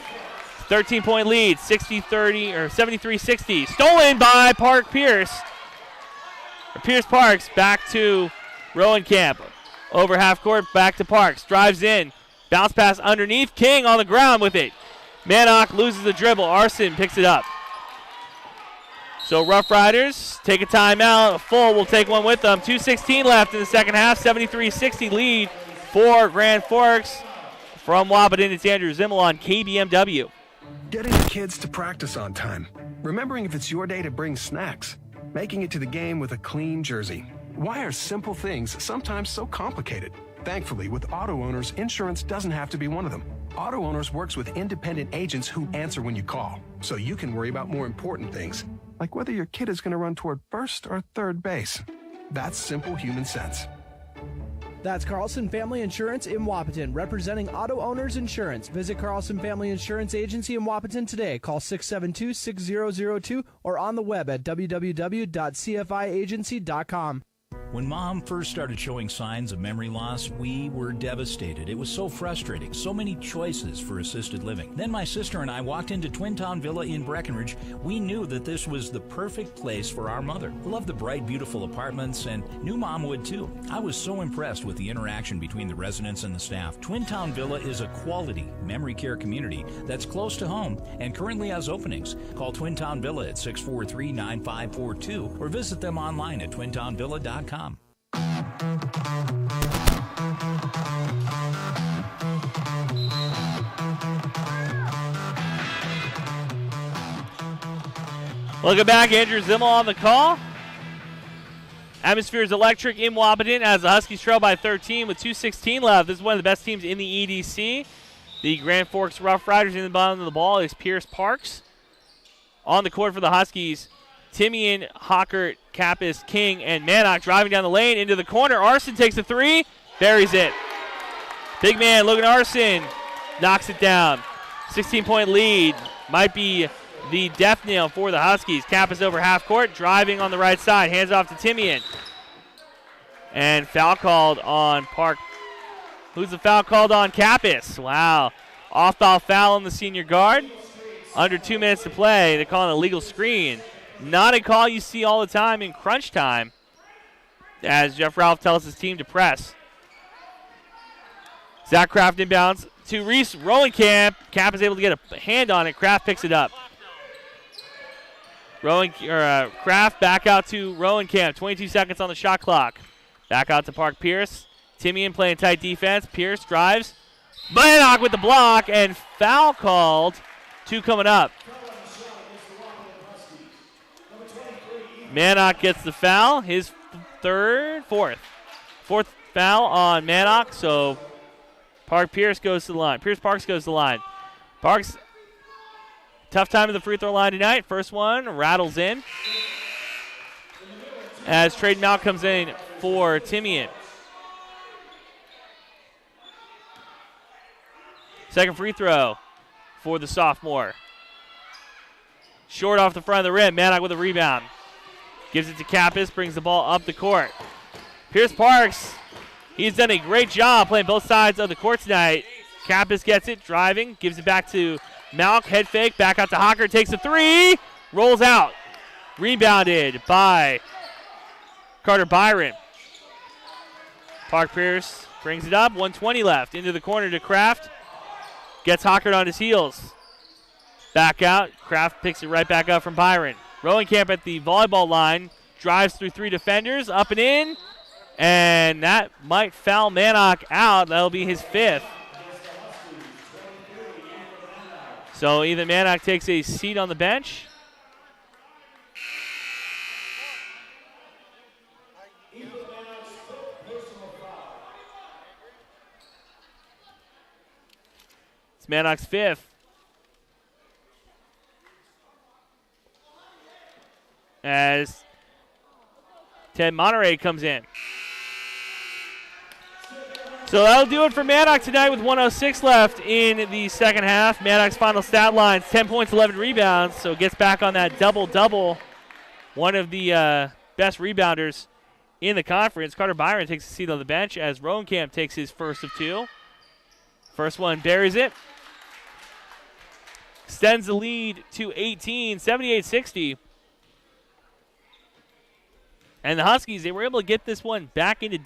13-point lead. 60-30 or 73-60. Stolen by Pierce. Pierce Parks back to Rowenkamp. Over half court, back to Parks. Drives in. Bounce pass underneath. King on the ground with it. Mannock loses the dribble. Arson picks it up. So Roughriders take a timeout. A full will take one with them. 2:16 left in the second half. 73-60 lead for Grand Forks. From Wahpeton, it's Andrew Zimmel on KBMW. Getting the kids to practice on time. Remembering if it's your day to bring snacks. Making it to the game with a clean jersey. Why are simple things sometimes so complicated? Thankfully, with auto owners, insurance doesn't have to be one of them. Auto Owners works with independent agents who answer when you call, so you can worry about more important things, like whether your kid is going to run toward first or third base. That's simple human sense. That's Carlson Family Insurance in Wahpeton, representing Auto Owners Insurance. Visit Carlson Family Insurance Agency in Wahpeton today. Call 672-6002 or on the web at www.cfiagency.com. When Mom first started showing signs of memory loss, we were devastated. It was so frustrating, so many choices for assisted living. Then my sister and I walked into Twin Town Villa in Breckenridge. We knew that this was the perfect place for our mother. Loved the bright, beautiful apartments, and knew Mom would too. I was so impressed with the interaction between the residents and the staff. Twin Town Villa is a quality memory care community that's close to home and currently has openings. Call Twin Town Villa at 643-9542 or visit them online at twintownvilla.com. Welcome back. Andrew Zimmel on the call. Atmosphere is electric in Wahpeton as the Huskies trail by 13 with 2:16 left. This is one of the best teams in the EDC. The Grand Forks Roughriders in the bottom of the ball is Pierce Parks. On the court for the Huskies, Timian, Hawker, Kappas, King, and Mannock driving down the lane into the corner. Arson takes a three, buries it. Big man Logan Arson knocks it down. 16-point lead. Might be the death nail for the Huskies. Kappas over half court, driving on the right side. Hands off to Timian. And foul called on Park. Who's the foul called on? Kappas. Wow. Off-ball foul on the senior guard. Under 2 minutes to play. They're calling a legal screen. Not a call you see all the time in crunch time, as Jeff Ralph tells his team to press. Zach Kraft inbounds to Reese Rowenkamp. Cap is able to get a hand on it. Kraft picks it up. Kraft back out to Rowenkamp. 22 seconds on the shot clock. Back out to Park Pierce. Timian playing tight defense. Pierce drives. Mannock with the block, and foul called. Two coming up. Mannock gets the foul. His fourth foul on Mannock. So Pierce goes to the line. Pierce Parks goes to the line. Parks, tough time at the free throw line tonight. First one rattles in. As Traden Mount comes in for Timian. Second free throw for the sophomore. Short off the front of the rim. Mannock with a rebound. Gives it to Kappas, brings the ball up the court. Pierce Parks, he's done a great job playing both sides of the court tonight. Kappas gets it, driving, gives it back to Malk, head fake, back out to Hawker, takes a three, rolls out. Rebounded by Carter Byron. Park Pierce brings it up, 1:20 left, into the corner to Kraft. Gets Hawker on his heels. Back out, Kraft picks it right back up from Byron. Rowenkamp at the volleyball line, drives through three defenders, up and in, and that might foul Mannock out. That'll be his fifth. So Ethan Mannock takes a seat on the bench. It's Maddox 5th. As Ted Monterey comes in. So that'll do it for Maddox tonight with 1:06 left in the second half. Maddox final stat lines, 10 points, 11 rebounds, so gets back on that double-double. One of the best rebounders in the conference. Carter Byron takes a seat on the bench as Roenkamp takes his first of two. First one buries it. Extends the lead to 18, 78-60. And the Huskies, they were able to get this one back into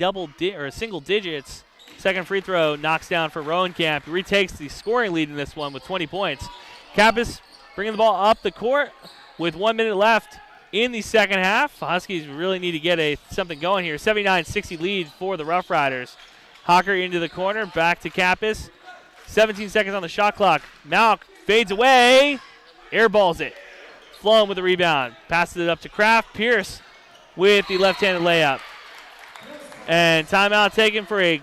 single digits. Second free throw knocks down for Roenkamp. He retakes the scoring lead in this one with 20 points. Kappas bringing the ball up the court with 1 minute left in the second half. The Huskies really need to get something going here. 79-60 lead for the Roughriders. Hocker into the corner, back to Kappas. 17 seconds on the shot clock. Malk fades away, airballs it. Flom with the rebound, passes it up to Kraft. Pierce with the left-handed layup. And timeout taken for a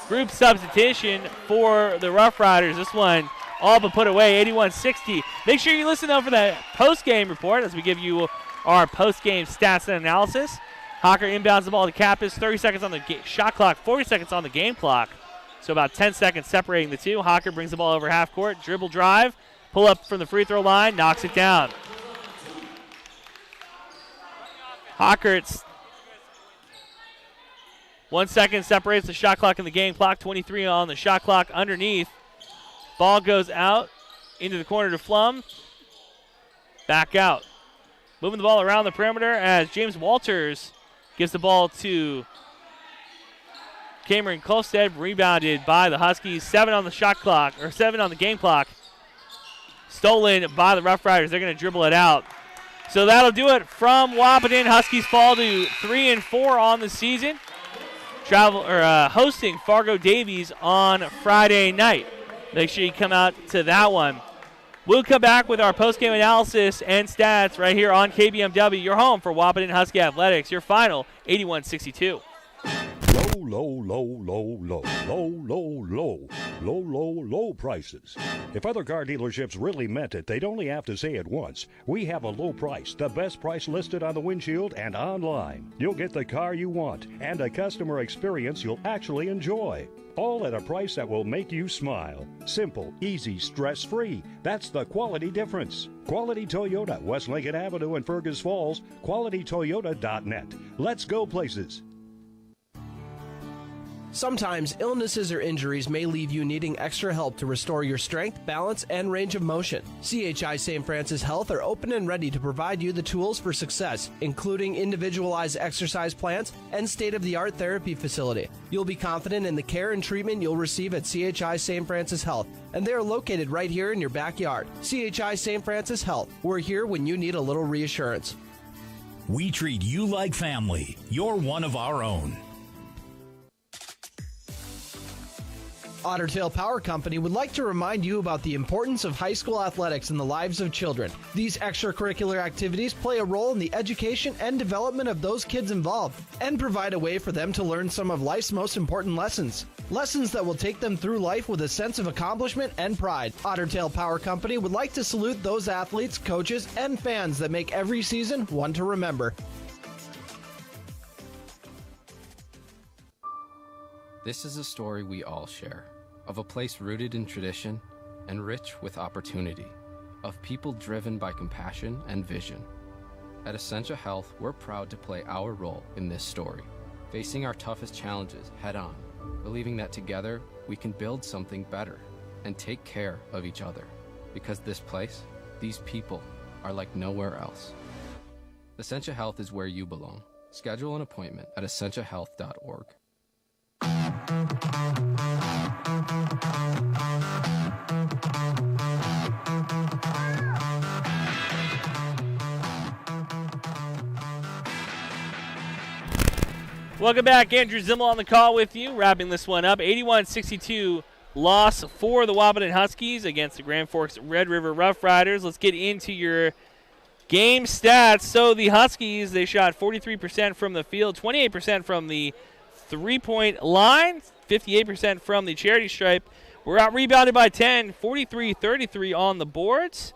group substitution for the Roughriders. This one all but put away, 81-60. Make sure you listen, though, for that post-game report as we give you our post-game stats and analysis. Hocker inbounds the ball to Kappas. 30 seconds on the shot clock, 40 seconds on the game clock. So about 10 seconds separating the two. Hocker brings the ball over half court, dribble drive, pull up from the free throw line, knocks it down. Hocker, 1 second separates the shot clock and the game clock. 23 on the shot clock underneath. Ball goes out into the corner to Flum. Back out. Moving the ball around the perimeter as James Walters gives the ball to Cameron Kolstad, rebounded by the Huskies. 7 on the shot clock, or 7 on the game clock. Stolen by the Roughriders. They're going to dribble it out. So that'll do it from Wahpeton. Huskies fall to 3-4 on the season. Hosting Fargo Davies on Friday night. Make sure you come out to that one. We'll come back with our post-game analysis and stats right here on KBMW, your home for Wahpeton Husky Athletics. Your final, 81-62. Low prices. If other car dealerships really meant it, they'd only have to say it once. We have a low price, the best price listed on the windshield and online. You'll get the car you want and a customer experience you'll actually enjoy. All at a price that will make you smile. Simple, easy, stress-free. That's the quality difference. Quality Toyota, West Lincoln Avenue in Fergus Falls. QualityToyota.net. Let's go places. Sometimes illnesses or injuries may leave you needing extra help to restore your strength, balance, and range of motion. CHI St. Francis Health are open and ready to provide you the tools for success, including individualized exercise plans and state-of-the-art therapy facility. You'll be confident in the care and treatment you'll receive at CHI St. Francis Health, and they are located right here in your backyard. CHI St. Francis Health. We're here when you need a little reassurance. We treat you like family. You're one of our own. Otter Tail Power Company would like to remind you about the importance of high school athletics in the lives of children. These extracurricular activities play a role in the education and development of those kids involved and provide a way for them to learn some of life's most important lessons. Lessons that will take them through life with a sense of accomplishment and pride. Otter Tail Power Company would like to salute those athletes, coaches, and fans that make every season one to remember. This is a story we all share, of a place rooted in tradition and rich with opportunity, of people driven by compassion and vision. At Essentia Health, we're proud to play our role in this story, facing our toughest challenges head on, believing that together we can build something better and take care of each other, because this place, these people, are like nowhere else. Essentia Health is where you belong. Schedule an appointment at essentiahealth.org. Welcome back. Andrew Zimmel on the call with you, wrapping this one up. 81-62 loss for the Wahpeton Huskies against the Grand Forks Red River Roughriders. Let's get into your game stats. So the Huskies, they shot 43% from the field, 28% from the three-point line, 58% from the charity stripe, We're out rebounded by 10, 43-33 on the boards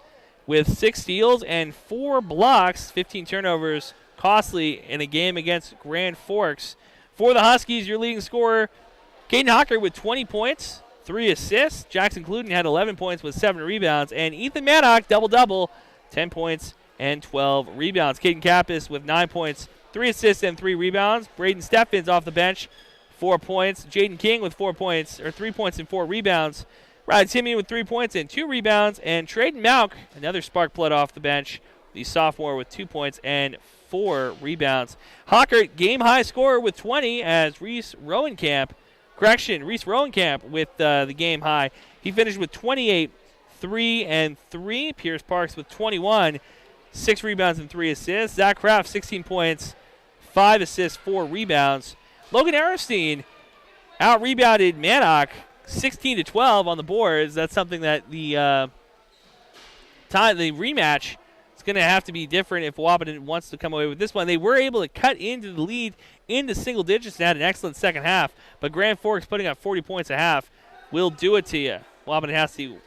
with 6 steals and 4 blocks, 15 turnovers, costly in a game against Grand Forks. For the Huskies, your leading scorer, Caden Hocker with 20 points, 3 assists. Jackson Cluden had 11 points with 7 rebounds. And Ethan Maddock, double-double, 10 points and 12 rebounds. Caden Kappas with 9 points, 3 assists and 3 rebounds. Braden Steffens off the bench, 4 points. Jaden King with 3 points and 4 rebounds. Riley Timian with 3 points and 2 rebounds. And Trayden Mauk, another spark plug off the bench, the sophomore with 2 points and 4 rebounds. Hocker, game-high scorer with 20 as Reese Rowenkamp with the game high. He finished with 28, 3 and 3. Pierce Parks with 21, 6 rebounds and 3 assists. Zach Kraft, 16 points, 5 assists, 4 rebounds. Logan Arostein out-rebounded Maddock 16-12 on the boards. That's something that the rematch is going to have to be different if Wahpeton wants to come away with this one. They were able to cut into the lead into single digits and had an excellent second half, but Grand Forks putting up 40 points a half will do it to you. Wahpeton has to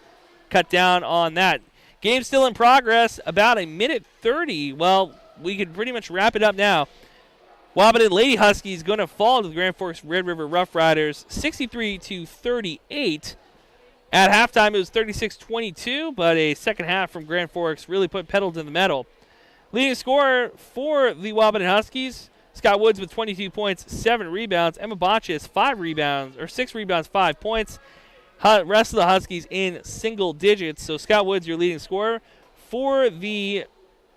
cut down on that. Game still in progress, about a minute 30. Well, we could pretty much wrap it up now. Wahpeton Lady Huskies going to fall to the Grand Forks Red River Roughriders 63-38. At halftime, it was 36-22, but a second half from Grand Forks really put pedal to the metal. Leading scorer for the Wahpeton Huskies, Scott Woods with 22 points, 7 rebounds. Emma Botchis, 6 rebounds, 5 points. Rest of the Huskies in single digits. So Scott Woods, your leading scorer. For the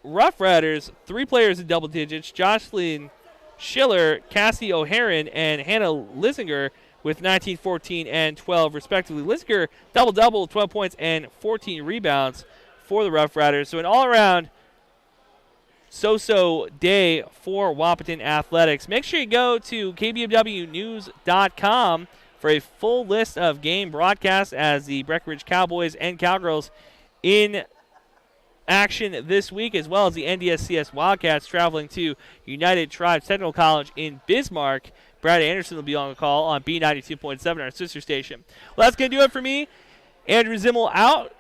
Roughriders, 3 players in double digits. Jocelyn Schiller, Cassie O'Haron, and Hannah Lissinger with 19, 14, and 12, respectively. Lissinger, double-double, 12 points and 14 rebounds for the Roughriders. So an all-around so-so day for Wahpeton Athletics. Make sure you go to kbmwnews.com for a full list of game broadcasts as the Breckenridge Cowboys and Cowgirls in action this week, as well as the NDSCS Wildcats traveling to United Tribes Technical College in Bismarck. Brad Anderson will be on the call on B92.7, our sister station. Well, that's going to do it for me. Andrew Zimmel out.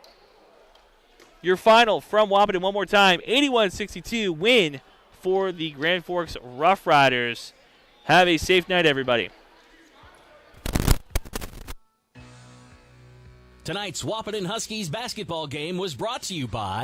Your final from Wahpeton one more time, 81-62 win for the Grand Forks Roughriders. Have a safe night, everybody. Tonight's Wahpeton Huskies basketball game was brought to you by